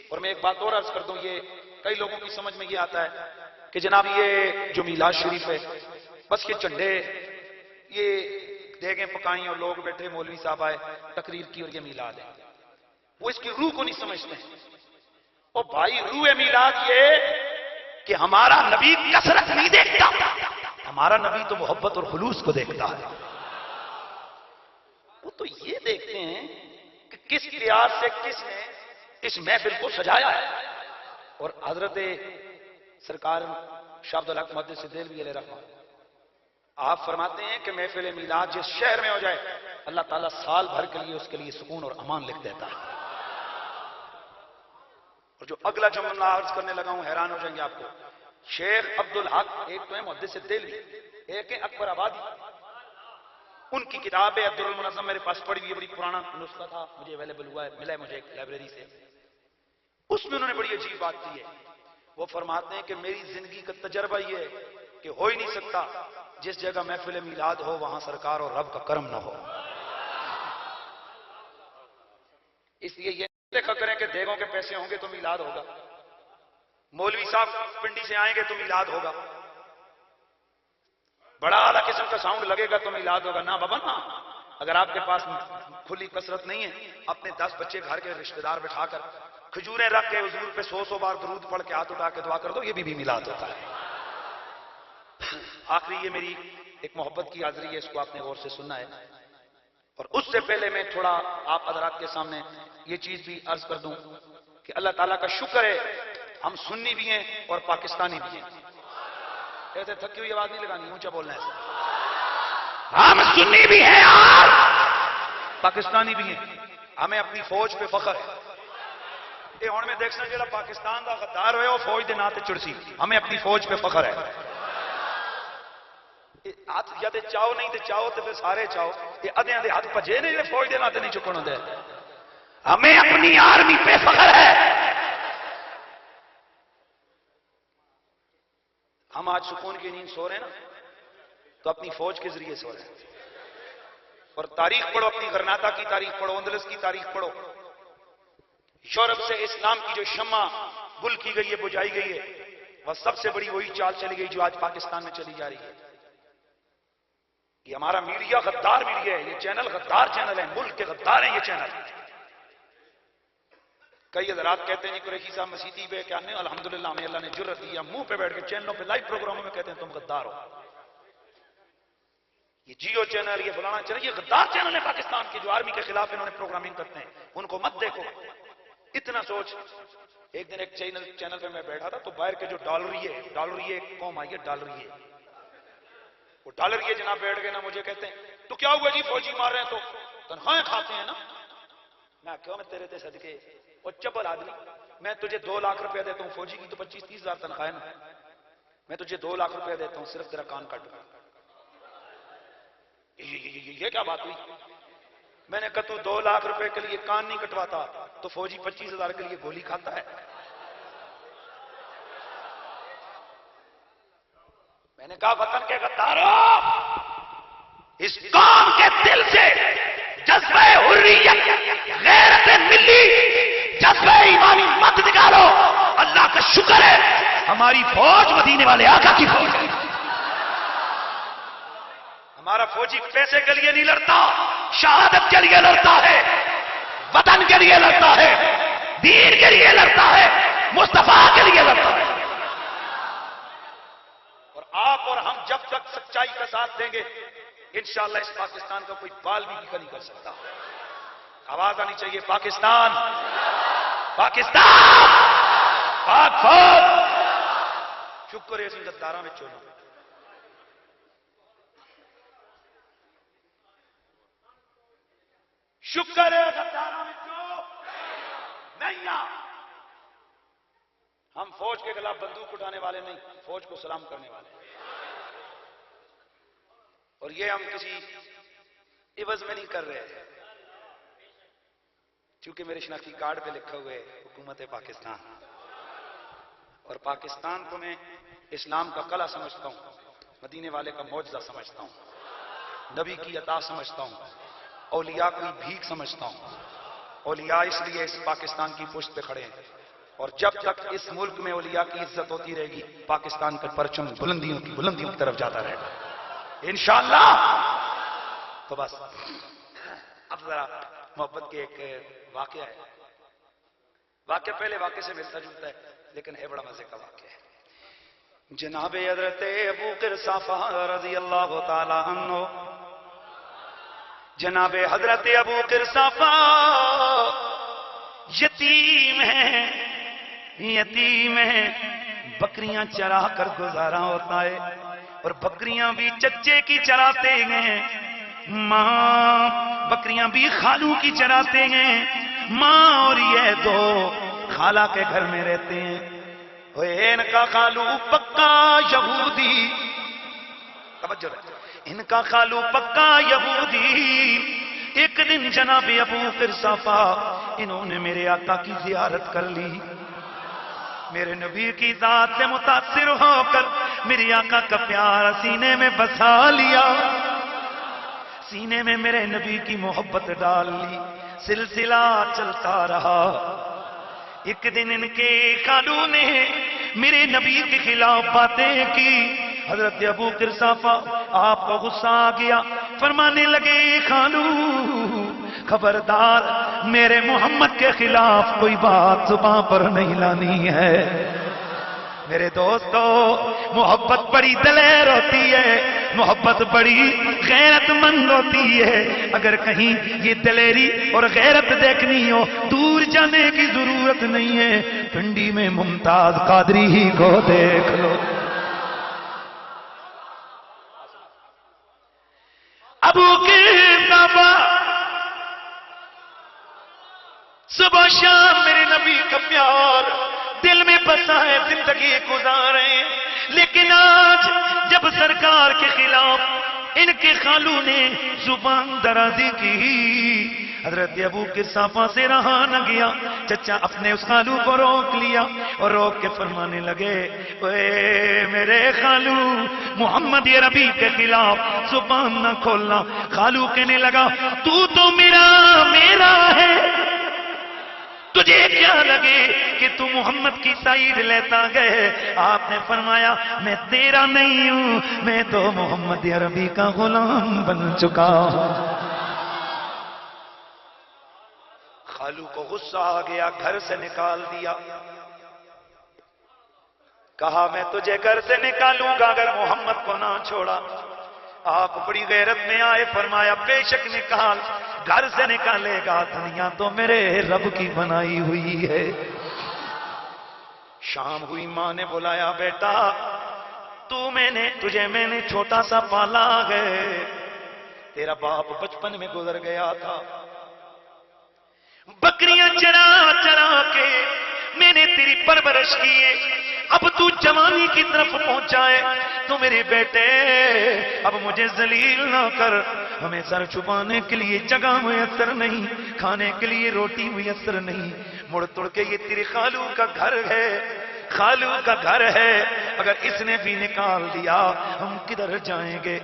اور میں ایک بات اور عرض کر دوں، یہ کئی لوگوں کی سمجھ میں یہ آتا ہے کہ جناب یہ جو میلاد شریف ہے بس یہ چنڈے، یہ دیگیں پکائیں اور لوگ بیٹھے، مولوی صاحب آئے تقریر کی اور یہ میلاد ہے، وہ اس کی روح کو نہیں سمجھتے ہیں۔ اور بھائی روح میلاد یہ کہ ہمارا نبی کثرت نہیں دیکھتا، ہمارا نبی تو محبت اور خلوص کو دیکھتا ہے۔ وہ تو یہ دیکھتے ہیں کہ کس پیار سے کس نے اس محفل کو سجایا ہے۔ اور حضرت سرکار شاہ عبد الحق محدث دہلوی علیہ رحمہ آپ فرماتے ہیں کہ محفل میلاد جس شہر میں ہو جائے اللہ تعالیٰ سال بھر کے لیے اس کے لیے سکون اور امان لکھ دیتا ہے۔ اور جو اگلا جملہ عرض کرنے لگا ہوں حیران ہو جائیں گے آپ کو، شیخ عبد الحق ایک تو ہے محدث دہلوی، ایک ہے اکبر آبادی، ان کی کتاب ہے عبد المنظم میرے پاس پڑھی ہوئی ہے، بڑی پرانا نسخہ تھا، مجھے اویلیبل ہوا ہے، ملا ہے مجھے ایک لائبریری سے، اس میں انہوں نے بڑی عجیب بات کی ہے۔ وہ فرماتے ہیں کہ میری زندگی کا تجربہ یہ ہے کہ ہو ہی نہیں سکتا جس جگہ محفل میلاد ہو وہاں سرکار اور رب کا کرم نہ ہو. اس لیے یہ دیکھا کریں کہ دیگوں کے پیسے ہوں گے تو میلاد ہوگا, مولوی صاحب پنڈی سے آئیں گے تو میلاد ہوگا, بڑا اعلیٰ قسم کا ساؤنڈ لگے گا تو میلاد ہوگا. نہ بابا نا, اگر آپ کے پاس کھلی کثرت نہیں ہے, اپنے 10 بچے گھر کے رشتہ دار بٹھا کر کھجوریں رکھ کے حضور پہ 100 بار درود پڑھ کے ہاتھ اٹھا کے دعا کر دو, یہ بھی میلاد ہوتا ہے. آخری یہ میری ایک محبت کی حاضری ہے, اس کو آپ نے غور سے سننا ہے. اور اس سے پہلے میں تھوڑا آپ حضرات کے سامنے یہ چیز بھی عرض کر دوں کہ اللہ تعالیٰ کا شکر ہے ہم سنی بھی ہیں اور پاکستانی بھی ہیں. کہتے تھکی ہوئی آواز نہیں لگانی, اونچا بولنا ہے. ہم سنی بھی ہیں اور پاکستانی بھی ہیں. ہمیں اپنی فوج پہ فخر ہے. یہ ہوں میں دیکھنا جڑا پاکستان دا غدار ہوئے وہ فوج دے نا تے چڑسی, ہمیں اپنی فوج پہ فخر ہے. ہاتھ یا تے چاہو نہیں تے چاہو تے پھر سارے چاہو, یہ ادھیاں دے ہاتھ بھجے نے جڑے فوج دے نا تے نہیں چکن ہوندے. ہمیں اپنی آرمی پہ فخر ہے. ہم آج سکون کی نیند سو رہے ہیں نا تو اپنی فوج کے ذریعے سو رہے ہیں. اور تاریخ پڑھو, اپنی غرناطہ کی تاریخ پڑھو, اندلس کی تاریخ پڑھو. یورپ سے اسلام کی جو شمع گل کی گئی ہے, بجھائی گئی ہے, وہ سب سے بڑی وہی چال چلی گئی جو آج پاکستان میں چلی جا رہی ہے. یہ ہمارا میڈیا غدار میڈیا ہے, یہ چینل غدار چینل ہے, ملک کے غدار ہیں یہ چینل. کئی حضرات کہتے ہیں قریشی صاحب مسیحی پہ کیا نہیں, الحمدللہ ہمیں اللہ نے جرت دیا منہ پہ بیٹھ کے چینلوں پہ لائیو پروگراموں میں کہتے ہیں تم غدار ہو. یہ جیو چینل, یہ فلانا چینل, یہ غدار چینل ہے پاکستان کے جو آرمی کے خلاف انہوں نے پروگرامنگ کرتے ہیں. ان کو مت دیکھو, اتنا سوچ. ایک دن ایک چینل پہ میں بیٹھا تھا تو باہر کے جو ڈالریے قوم آئی ہے, ڈالریے, وہ ڈالریے جناب بیٹھ گئے نا, مجھے کہتے ہیں تو کیا ہوا جی فوجی مار رہے ہیں تو تنخواہیں کھاتے ہیں نا. میں کیوں, میں تیرے تے صدقے وہ چبل آدمی, میں تجھے 2 لاکھ روپیہ دیتا ہوں, فوجی کی تو 25-30 ہزار تنخواہ ہے نا, میں تجھے 2 لاکھ روپیہ دیتا ہوں صرف تیرا کان کٹ. یہ کیا بات ہوئی؟ میں نے کہا تو 2 لاکھ روپے کے لیے کان نہیں کٹواتا تو فوجی 25 ہزار کے لیے گولی کھاتا ہے. میں نے کہا وطن کے غداروں, اس قوم کے دل سے جذبہ حریت, غیرت ملی, جذبہ ایمانی مت نکالو. اللہ کا شکر ہے ہماری فوج مدینے والے آقا کی فوج ہے. ہمارا فوجی پیسے کے لیے نہیں لڑتا, شہادت کے لیے لڑتا ہے, وطن کے لیے لڑتا ہے, دین کے لیے لڑتا ہے, مصطفیٰ کے لیے لڑتا ہے. اور آپ اور ہم جب تک سچائی کا ساتھ دیں گے انشاءاللہ اس پاکستان کا کوئی بال بھی بکا نہیں کر سکتا. آواز آنی چاہیے پاکستان, پاکستان, پاک فوج. شکر ہے اس غداراں میں چولو. شکر ہے غداراں میں جو نہیں. ہم فوج کے خلاف بندوق اٹھانے والے نہیں, فوج کو سلام کرنے والے. اور یہ ہم کسی عوض میں نہیں کر رہے, کیونکہ میرے شناختی کارڈ پہ لکھا ہوئے حکومت پاکستان. اور پاکستان کو میں اسلام کا قلعہ سمجھتا ہوں, مدینے والے کا معجزہ سمجھتا ہوں, نبی کی عطا سمجھتا ہوں, اولیاء کی بھیک سمجھتا ہوں. اولیاء اس لیے اس پاکستان کی پشت پہ کھڑے ہیں, اور جب تک اس ملک میں اولیاء کی عزت ہوتی رہے گی پاکستان کا پرچم بلندیوں کی طرف جاتا رہے گا انشاءاللہ. تو بس اب ذرا محبت کے ایک واقعہ ہے. واقعہ پہلے واقعے سے ملتا جلتا ہے لیکن ہے بڑا مزے کا واقعہ ہے. جناب حضرت ابو قرصافہ رضی اللہ تعالی عنہ, جناب حضرت ابو قرصافہ یتیم ہیں, بکریاں چرا کر گزارا ہوتا ہے, اور بکریاں بھی چچے کی چراتے ہیں, ماں بکریاں بھی خالو کی چراتے ہیں. ماں اور یہ 2 خالہ کے گھر میں رہتے ہیں. ان کا خالو پکا یہودی, توجہ رکھیں, ان کا خالو پکا یہودی. ایک دن جناب ابو قرصافہ انہوں نے میرے آقا کی زیارت کر لی. میرے نبی کی ذات سے متاثر ہو کر میری آقا کا پیار سینے میں بسا لیا، سینے میں میرے نبی کی محبت ڈال لی، سلسلہ چلتا رہا۔ ایک دن ان کے خالو نے میرے نبی کے خلاف باتیں کی، حضرت ابو قرصافہ آپ کو غصہ آ گیا، فرمانے لگے خالو خبردار میرے محمد کے خلاف کوئی بات زبان پر نہیں لانی ہے۔ میرے دوستو محبت بڑی دلیر ہوتی ہے، محبت بڑی غیرت مند ہوتی ہے، اگر کہیں یہ دلیری اور غیرت دیکھنی ہو دور جانے کی ضرورت نہیں ہے، پنڈی میں ممتاز قادری ہی کو دیکھ لو۔ ابو قرصافہ صبح شام میرے نبی کا پیار دل میں بسا ہے، زندگی گزارے، لیکن آج جب سرکار کے خلاف ان کے خالو نے زبان درازی کی، حضرت ابو قرصافہ سے رہا نہ گیا، چچا اپنے اس خالو کو روک لیا اور روک کے فرمانے لگے اے میرے خالو محمد عربی کے خلاف زبان نہ کھولنا۔ خالو کہنے لگا تو میرا ہے، تجھے کیا لگے کہ تو محمد کی سائیڈ لیتا گئے؟ آپ نے فرمایا میں تیرا نہیں ہوں، میں تو محمد عربی کا غلام بن چکا ہوں۔ خالو کو غصہ آ گیا، گھر سے نکال دیا، کہا میں تجھے گھر سے نکالوں گا اگر محمد کو نہ چھوڑا۔ آپ بڑی غیرت میں آئے، فرمایا بے شک نکال، گھر سے نکالے گا، دنیا تو میرے رب کی بنائی ہوئی ہے۔ شام ہوئی، ماں نے بلایا بیٹا تجھے میں نے چھوٹا سا پالا ہے، تیرا باپ بچپن میں گزر گیا تھا، بکریاں چرا چرا کے میں نے تیری پرورش کی ہے، اب تو جوانی کی طرف پہنچا ہے تو میرے بیٹے اب مجھے ذلیل نہ کر، ہمیں سر چھپانے کے لیے جگہ میسر نہیں، کھانے کے لیے روٹی میسر نہیں، مڑ توڑ کے یہ تیری خالو کا گھر ہے، خالو کا گھر ہے، اگر اس نے بھی نکال دیا ہم کدھر جائیں گے؟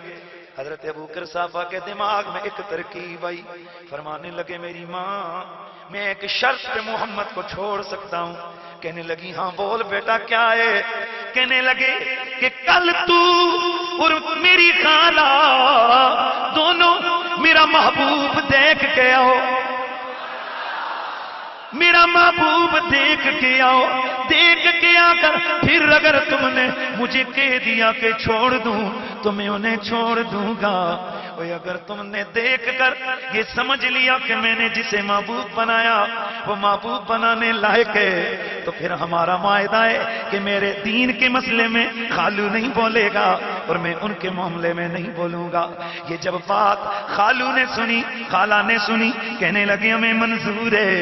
حضرت ابو قرصافہ کے دماغ میں ایک ترکیب آئی، فرمانے لگے میری ماں میں ایک شرط پہ محمد کو چھوڑ سکتا ہوں۔ کہنے لگی ہاں بول بیٹا کیا ہے؟ کہنے لگے کہ کل تو اور میری خالہ دونوں میرا محبوب دیکھ کے آؤ، میرا محبوب دیکھ کے آؤ، دیکھ کے آ کر پھر اگر تم نے مجھے کہہ دیا کہ چھوڑ دوں تو میں انہیں چھوڑ دوں گا، اور اگر تم نے دیکھ کر یہ سمجھ لیا کہ میں نے جسے معبود بنایا وہ معبود بنانے لائق ہے تو پھر ہمارا معاہدہ ہے کہ میرے دین کے مسئلے میں خالو نہیں بولے گا اور میں ان کے معاملے میں نہیں بولوں گا۔ یہ جب بات خالو نے سنی، خالہ نے سنی، کہنے لگے ہمیں منظور ہے۔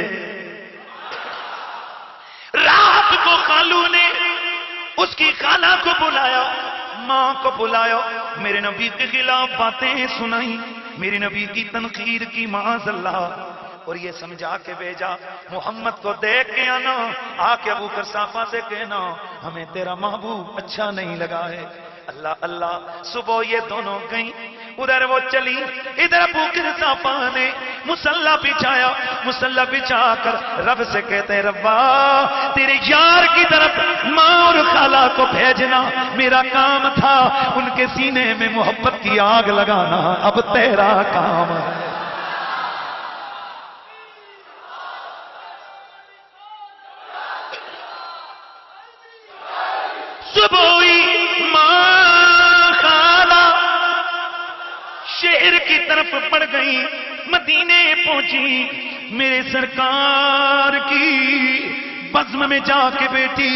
رات کو خالو نے اس کی خالہ کو بلایا، ماں کو بلایا، میرے نبی کے خلاف باتیں سنائی، میرے نبی کی تنقید کی معاذ اللہ، اور یہ سمجھا کے بھیجا محمد کو دیکھ کے آنا، آ کے ابو قرصافہ سے کہنا ہمیں تیرا محبوب اچھا نہیں لگا ہے۔ اللہ اللہ، صبح یہ دونوں گئیں، ادھر وہ چلی، ادھر ابو قرصافہ نے مصلی بچھایا، مصلی بچھا کر رب سے کہتے ہیں ربا تیرے یار کی طرف ماں اور خالہ کو بھیجنا میرا کام تھا، ان کے سینے میں محبت کی آگ لگانا اب تیرا کام ہے۔ صبح شہر کی طرف بڑھ گئی، مدینے پہنچی، میرے سرکار کی بزم میں جا کے بیٹھی،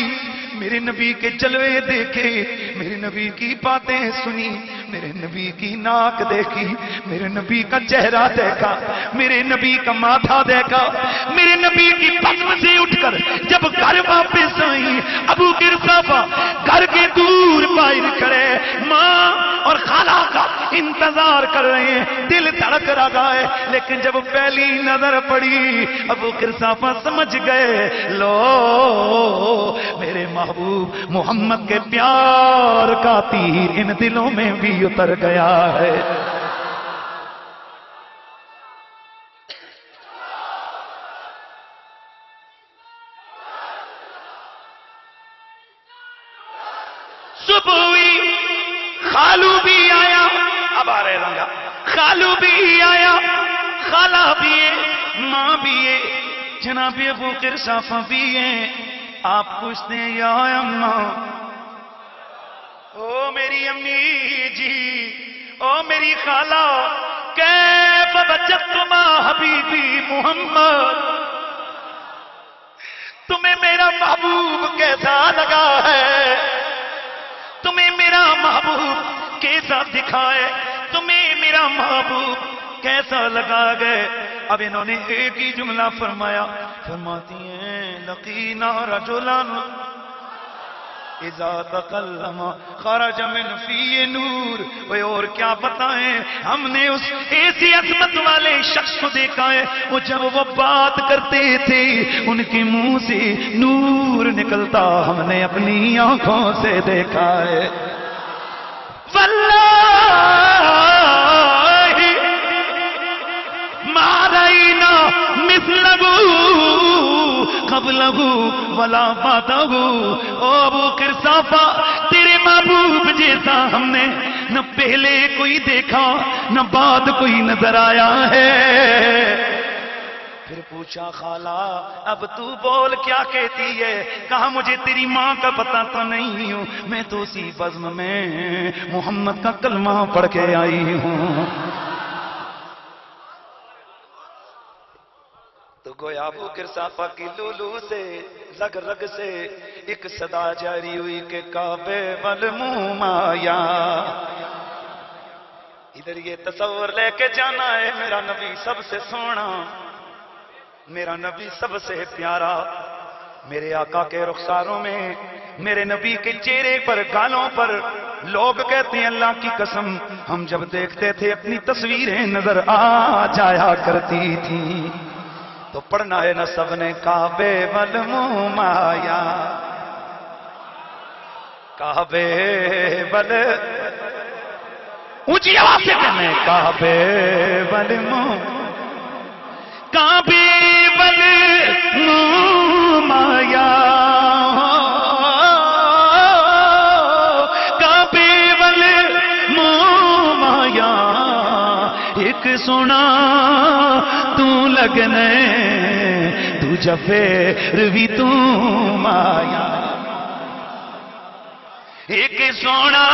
میرے نبی کے جلوے دیکھے، میرے نبی کی باتیں سنی، میرے نبی کی ناک دیکھی، میرے نبی کا چہرہ دیکھا، میرے نبی کا ماتھا دیکھا، میرے نبی کی بطن سے اٹھ کر جب گھر واپس آئی، ابو قرصافہ گھر کے دور باہر کھڑے ماں اور خالہ کا انتظار کر رہے ہیں، دل دھڑک رہا ہے، لیکن جب پہلی نظر پڑی ابو قرصافہ سمجھ گئے، لو میرے محبوب محمد کے پیار کا تیر ان دلوں میں بھی اتر گیا ہے۔ صبح ہوئی، خالو بھی آیا، اب آ رہے رنگا، خالو بھی آیا، خالہ بھی ہے، ماں بھی ہے، جناب ابو قرصافہ بھی ہیں۔ آپ پوچھتے ہیں یا اماں، او میری امی جی، او میری خالہ، کیف وجدتما حبیبی محمد، تمہیں میرا محبوب کیسا لگا ہے، تمہیں میرا محبوب کیسا دکھائے، تمہیں میرا محبوب کیسا لگا گئے؟ اب انہوں نے ایک ہی جملہ فرمایا، فرماتی ہیں لقینا رجلا اذا تکلم خرج من فی نور۔ وہ اور کیا بتائیں، ہم نے اس ایسی عظمت والے شخص کو دیکھا ہے، وہ جب وہ بات کرتے تھے ان کے منہ سے نور نکلتا ہم نے اپنی آنکھوں سے دیکھا ہے۔ واللہ ما رأینا مثلہ قبلہ ولا بعدہ۔ او ابو قرصافہ، تیرے محبوب جیسا ہم نے نہ پہلے کوئی دیکھا نہ بعد کوئی نظر آیا ہے۔ پھر پوچھا خالہ اب تو بول کیا کہتی ہے؟ کہا مجھے تیری ماں کا پتہ تو نہیں ہوں، میں تو اسی بزم میں محمد کا کلمہ پڑھ کے آئی ہوں۔ تو گویا ابو قرصافہ کی لولو سے رگ رگ سے ایک صدا جاری ہوئی کہ کعبے والموم آیا۔ ادھر یہ تصور لے کے جانا ہے، میرا نبی سب سے سونا، میرا نبی سب سے پیارا، میرے آقا کے رخساروں میں، میرے نبی کے چہرے پر، گالوں پر لوگ کہتے ہیں اللہ کی قسم ہم جب دیکھتے تھے اپنی تصویریں نظر آ جایا کرتی تھی۔ تو پڑھنا ہے نا سب نے کعبے والموم آیا، کعبے وال، اونچی آواز سے کہنے کعبے والموم، کعبے والموم آیا، کعبے والموم آیا، ایک سونا تو لگنے دوجا پھر بھی تو آیا، ایک سونا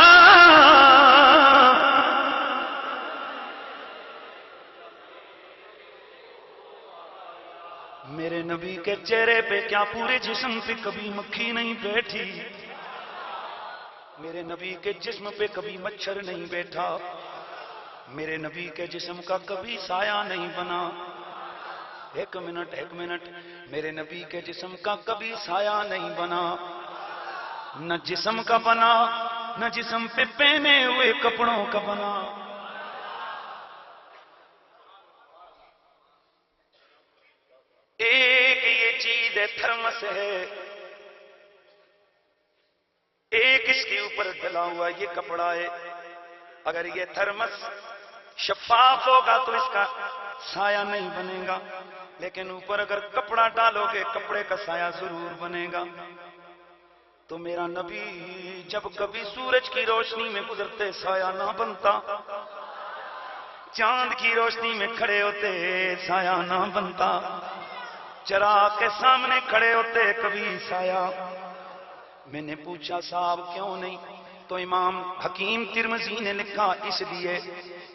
میرے نبی کے چہرے پہ کیا پورے جسم پہ کبھی مکھی نہیں بیٹھی، میرے نبی کے جسم پہ کبھی مچھر نہیں بیٹھا، میرے نبی کے جسم کا کبھی سایہ نہیں بنا۔ ایک منٹ، میرے نبی کے جسم کا کبھی سایہ نہیں بنا، نہ جسم کا بنا نہ جسم پہ پہنے ہوئے کپڑوں کا بنا۔ ایک یہ چیز ہے تھرمس ہے، ایک اس کے اوپر ڈلا ہوا یہ کپڑا ہے، اگر یہ تھرمس شفاف ہوگا تو اس کا سایہ نہیں بنے گا، لیکن اوپر اگر کپڑا ڈالو گے کپڑے کا سایہ ضرور بنے گا۔ تو میرا نبی جب کبھی سورج کی روشنی میں گزرتے سایہ نہ بنتا، چاند کی روشنی میں کھڑے ہوتے سایہ نہ بنتا، چراغ کے سامنے کھڑے ہوتے کبھی سایہ۔ میں نے پوچھا صاحب کیوں نہیں؟ تو امام حکیم ترمذی نے لکھا اس لیے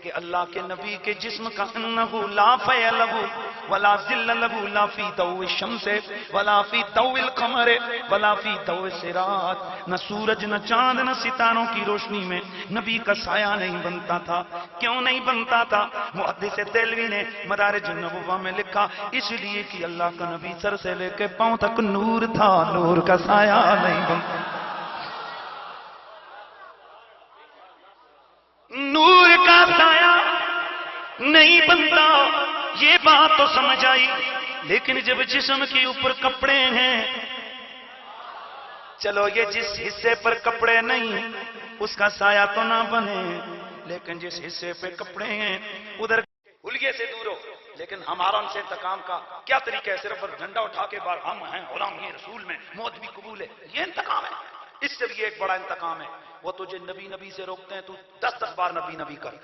کہ اللہ کے نبی کے جسم کا انہو لا فیع لہو ولا ظل له لا فی ضوء الشمس ولا فی ضوء القمر ولا فی ضوء السراج. نہ سورج نہ چاند نہ ستاروں کی روشنی میں نبی کا سایہ نہیں بنتا تھا. کیوں نہیں بنتا تھا؟ محدث دہلوی نے مدارج النبوہ میں لکھا اس لیے کہ اللہ کا نبی سر سے لے کے پاؤں تک نور تھا، نور کا سایہ نہیں بنتا. نور کا سایہ نہیں بنتا، یہ بات تو سمجھ آئی. لیکن جب جسم کے اوپر کپڑے ہیں، چلو یہ جس حصے پر کپڑے نہیں اس کا سایہ تو نہ بنے، لیکن جس حصے پہ کپڑے ہیں ادھر حلیے سے دور ہو. لیکن ہمارا ان سے انتقام کا کیا طریقہ ہے؟ صرف ڈنڈا اٹھا کے بار ہم ہیں غلام یہ رسول میں موت بھی قبول ہے، یہ انتقام ہے. اس سے بھی ایک بڑا انتقام ہے، وہ تجھے نبی نبی سے روکتے ہیں، تو 10 بار نبی نبی کر.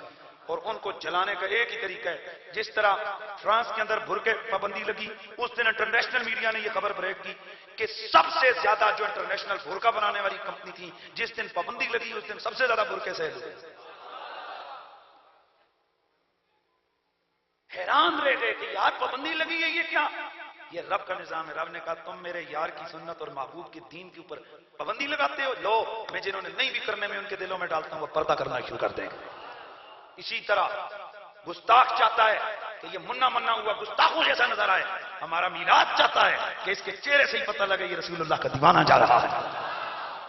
اور ان کو جلانے کا ایک ہی طریقہ ہے. جس طرح فرانس کے اندر برقعے پابندی لگی، اس دن انٹرنیشنل میڈیا نے یہ خبر بریک کی کہ سب سے زیادہ جو انٹرنیشنل برقع بنانے والی کمپنی تھی، جس دن پابندی لگی اس دن سب سے زیادہ برقعے سیل ہوئے. حیران رہ گئے کہ یار پابندی لگی ہے، یہ کیا؟ یہ رب کا نظام ہے. رب نے کہا تم میرے یار کی سنت اور محبوب کے دین کے اوپر پابندی لگاتے ہو، لو میں جنہوں نے نہیں بھی کرنے میں ان کے دلوں میں ڈالتا ہوں وہ پردہ کرنا شروع کر دیں گے. اسی طرح گستاخ چاہتا ہے کہ یہ منا منا ہوا گستاخوں جیسا نظر آئے. ہمارا میلاد چاہتا ہے کہ اس کے چہرے سے ہی پتہ لگے یہ رسول اللہ کا دیوانہ جا رہا ہے.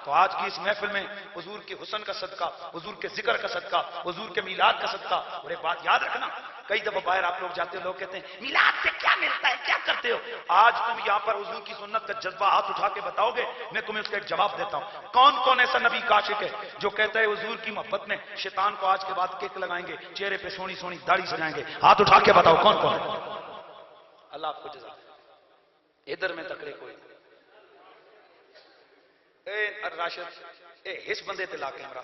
تو آج کی اس محفل میں حضور کے حسن کا صدقہ، حضور کے ذکر کا صدقہ، حضور کے میلاد کا صدقہ. اور ایک بات یاد رکھنا، کئی دفعہ باہر آپ لوگ جاتے ہو، لوگ کہتے ہیں میلاد سے کیا ملتا ہے، کیا کرتے ہو؟ آج تم یہاں پر حضور کی سنت کا جذبہ ہاتھ اٹھا کے بتاؤ گے، میں تمہیں اس کا ایک جواب دیتا ہوں. کون کون ایسا نبی کا عاشق ہے جو کہتا ہے حضور کی محبت میں شیطان کو آج کے بعد کیک لگائیں گے، چہرے پہ سونی سونی داڑھی سجائیں گے؟ ہاتھ اٹھا کے بتاؤ کون کون ہے. اللہ آپ کو جزا. ادھر میں تکڑے کوئی اے راشد، اے ہس بندے تے لا کیمرہ.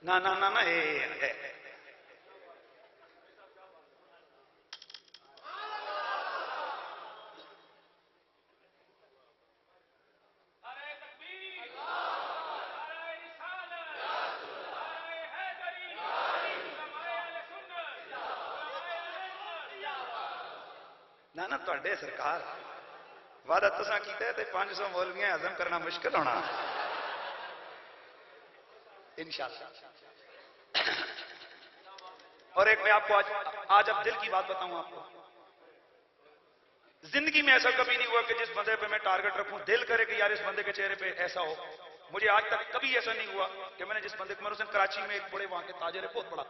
نہ نہ نہ نہ اے نہ تواڈے سرکار وعدہ تساں کیتا ہے تے 500 مولویاں ہضم کرنا مشکل ہونا انشاءاللہ. اور ایک میں آپ کو آج اب دل کی بات بتاؤں آپ کو. زندگی میں ایسا کبھی نہیں ہوا کہ جس بندے پہ میں ٹارگٹ رکھوں دل کرے کہ یار اس بندے کے چہرے پہ ایسا ہو. مجھے آج تک کبھی ایسا نہیں ہوا کہ میں نے جس بندے کو، میں اس دن کراچی میں ایک بڑے وہاں کے تاجر ہے بہت بڑا،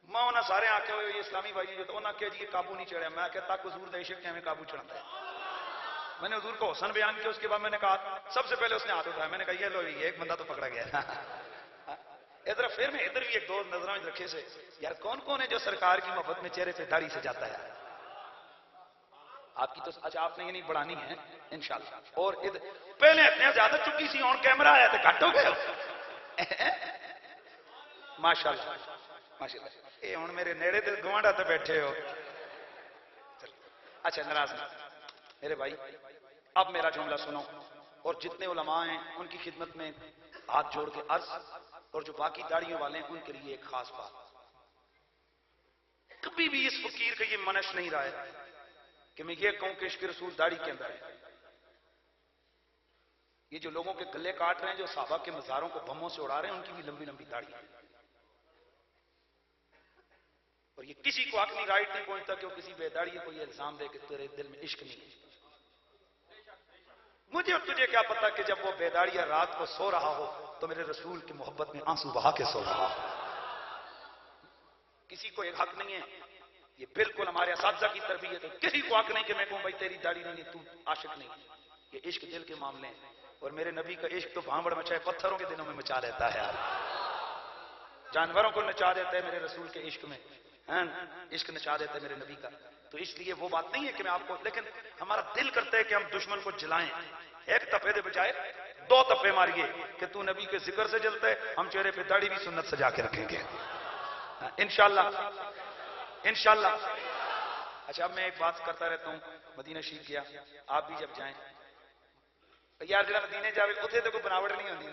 میں انہیں سارے آ کے ہوئے یہ اسلامی بھائی جو تو انہوں نے کہا جی یہ قابو نہیں چڑھا. میں کہتا کہ حضور دے عشق کے ہمیں قابو چڑھاتا ہے. میں نے حضور کو حسن بیان کیا. اس کے بعد میں نے کہا سب سے پہلے اس نے ہاتھ اٹھایا. میں نے کہا یہ لو یہ ایک بندہ تو پکڑا گیا. ادھر پھر میں ادھر بھی ایک دو نظروں میں رکھے سے یار کون کون ہے جو سرکار کی محبت میں چہرے پہ داڑھی سے جاتا ہے. آپ کی تو اچھا آپ نے یہ نہیں بڑھانی ہے انشاءاللہ. اور پہلے اتنے زیادہ چکی سی اور کیمرہ آیا تو گھٹ ہو گئے. ماشاءاللہ ماشاءاللہ. یہ ہوں میرے نیڑے تے گوانڈا تے بیٹھے ہو. اچھا ناراض نہیں میرے بھائی. اب میرا جملہ سنو اور جتنے علماء ہیں ان کی خدمت میں ہاتھ جوڑ کے عرض، اور جو باقی داڑیوں والے ہیں ان کے لیے ایک خاص بات. کبھی بھی اس فقیر کا یہ منش نہیں رہا ہے کہ میں یہ کہوں کہ عشق رسول داڑھی کے اندر ہے. یہ جو لوگوں کے گلے کاٹ رہے ہیں، جو صحابہ کے مزاروں کو بموں سے اڑا رہے ہیں، ان کی بھی لمبی لمبی داڑھی ہے. اور یہ کسی کو عقلی رائٹ نہیں پہنچتا کہ وہ کسی بے داڑھی کو یہ الزام دے کہ تیرے دل میں عشق نہیں ہے. مجھے اور تجھے کیا پتا کہ جب وہ بے داڑھیا رات کو سو رہا ہو تو میرے رسول کی محبت میں آنسو بہا کے سو رہا ہو. کسی کو ایک حق نہیں ہے. یہ بالکل ہمارے اساتذہ کی تربیت ہے. کسی کو حق نہیں کہ میں کہوں بھائی تیری داڑھی نہیں ہے تو عاشق نہیں. یہ عشق دل کے معاملے ہیں. اور میرے نبی کا عشق تو بھانبڑ مچائے پتھروں کے دنوں میں مچا لیتا ہے یار. جانوروں کو نچا دیتا ہے میرے رسول کے عشق میں. عشق نچا دیتا ہے میرے نبی کا. تو اس لیے وہ بات نہیں ہے کہ میں آپ کو، لیکن ہمارا دل کرتا ہے کہ ہم دشمن کو جلائیں. ایک تپے دے بجائے 2 تپے ماریے کہ تو نبی کے ذکر سے جلتا ہے، ہم چہرے پہ داڑھی بھی سنت سجا کے رکھیں گے انشاءاللہ انشاءاللہ. اچھا اب میں ایک بات کرتا رہتا ہوں. مدینہ شریف گیا، آپ بھی جب جائیں یار جب مدینے جاوے اتنے تو کوئی بناوٹ نہیں ہوتی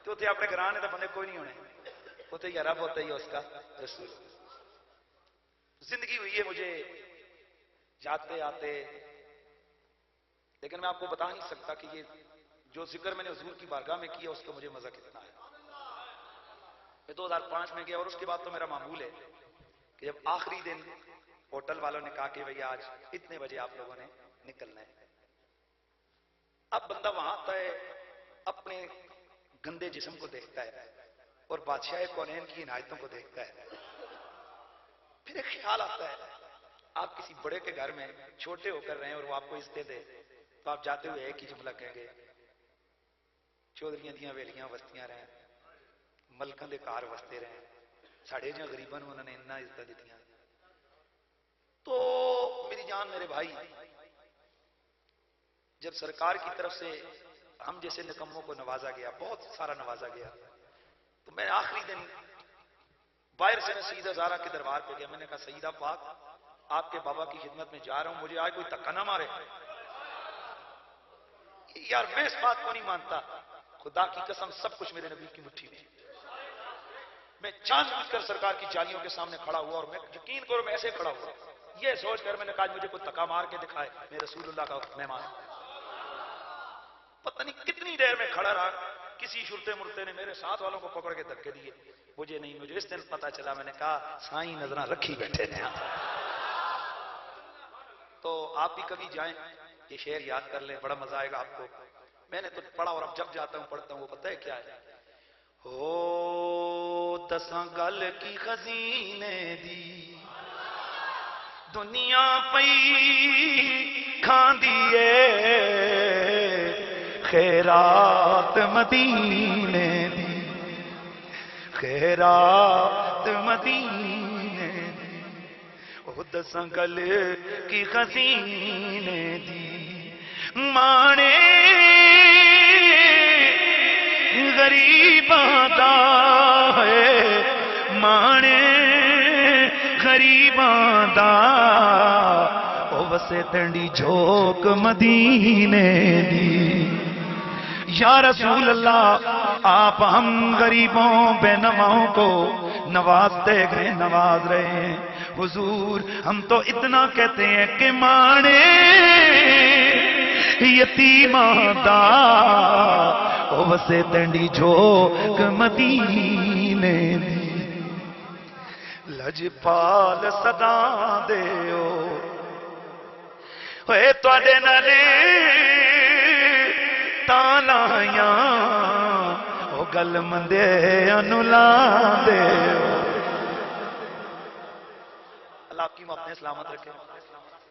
تو اتنے اپنے گھرانے تو بندے کوئی نہیں ہونے. اتنے یا رب ہوتا ہی اس کا رسول. زندگی ہوئی ہے مجھے جاتے آتے، لیکن میں آپ کو بتا نہیں سکتا کہ یہ جو ذکر میں نے حضور کی بارگاہ میں کیا اس کا مجھے مزہ کتنا ہے۔ میں 2005 میں گیا اور اس کے بعد تو میرا معمول ہے کہ جب آخری دن ہوٹل والوں نے کہا کہ بھئی آج اتنے بجے آپ لوگوں نے نکلنا ہے، اب بندہ وہاں آتا ہے، اپنے گندے جسم کو دیکھتا ہے اور بادشاہ کونین کی عنایتوں کو دیکھتا ہے، پھر ایک خیال آتا ہے آپ کسی بڑے کے گھر میں چھوٹے ہو کر رہے ہیں اور وہ آپ کو عزتیں دے، تو آپ جاتے ہوئے ایک ہی جملہ کہیں گے، چودھریاں دیاں ویلیاں وستیاں رہیں، ملکاں دے کار وستے رہیں، ساڑھے جہاں غریباں انہوں نے اتنا عزتیں دیتیاں۔ تو میری جان میرے بھائی، جب سرکار کی طرف سے ہم جیسے نکموں کو نوازا گیا، بہت سارا نوازا گیا، تو میں آخری دن باہر سے میں سیدہ زہرا کے دربار پہ گیا، میں نے کہا سیدہ پاک آپ کے بابا کی خدمت میں جا رہا ہوں، مجھے آج کوئی دھکا نہ مارے۔ یار میں اس بات کو نہیں مانتا، خدا کی قسم سب کچھ میرے نبی کی مٹھی میں۔ میں جان بوجھ کر سرکار کی جالیوں کے سامنے کھڑا ہوا اور میں یقین کرو میں ایسے کھڑا ہوا، یہ سوچ کر میں نے کہا مجھے کوئی دھکا مار کے دکھائے، میں رسول اللہ کا مہمان۔ پتہ نہیں کتنی دیر میں کھڑا رہا، کسی شرتے مرتے نے میرے ساتھ والوں کو پکڑ کے دھکے دیے، مجھے نہیں، مجھے اس دن پتا چلا، میں نے کہا سائیں نظراں رکھی بیٹھے نے۔ تو آپ بھی کبھی جائیں، یہ شعر یاد کر لیں، بڑا مزہ آئے گا آپ کو۔ میں نے تو پڑھا اور اب جب جاتا ہوں پڑھتا ہوں، وہ پتہ ہے کیا ہے؟ ہو دساں گل کی خزینے دی دنیا پئی کھاندی ہے، خیرات مدینے دی، خیرات مدینے دی، او دساں گل کی خزینے دی، مانے غریباں دا ہے، مانے غریباں دا، او وسے ڈنڈی جھوک مدینے دی۔ یا رسول اللہ آپ ہم غریبوں بے نواؤں کو نوازتے گئے، نواز رہے ہیں حضور، ہم تو اتنا کہتے ہیں کہ مانے یتیماں دا، او وسے ڈنڈی جھوک مدینے دی، لجپال صدا دیو اے تواڈے نالے تالایاں، او گل مندے انولا دیو۔ اللہ آپ کی اپنے سلامت رکھے،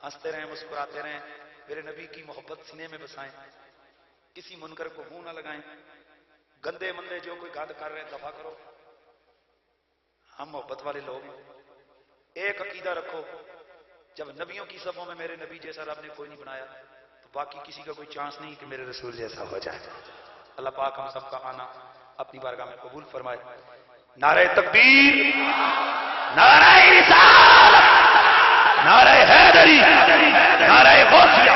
ہنستے رہیں، مسکراتے رہیں، میرے نبی کی محبت سینے میں بسائیں، کسی منکر کو منہ نہ لگائیں، گندے مندے جو کوئی گند کر رہے ہیں دفع کرو، ہم محبت والے لوگ ہیں۔ ایک عقیدہ رکھو، جب نبیوں کی صفوں میں میرے نبی جیسا رب نے کوئی نہیں بنایا تو باقی کسی کا کوئی چانس نہیں کہ میرے رسول جیسا ہو جائے۔ اللہ پاک ہم سب کا آنا اپنی بارگاہ میں قبول فرمائے۔ نعرہ تکبیر، نعرہ رسالت، نعرہ حیدری، نعرہ غوثیہ،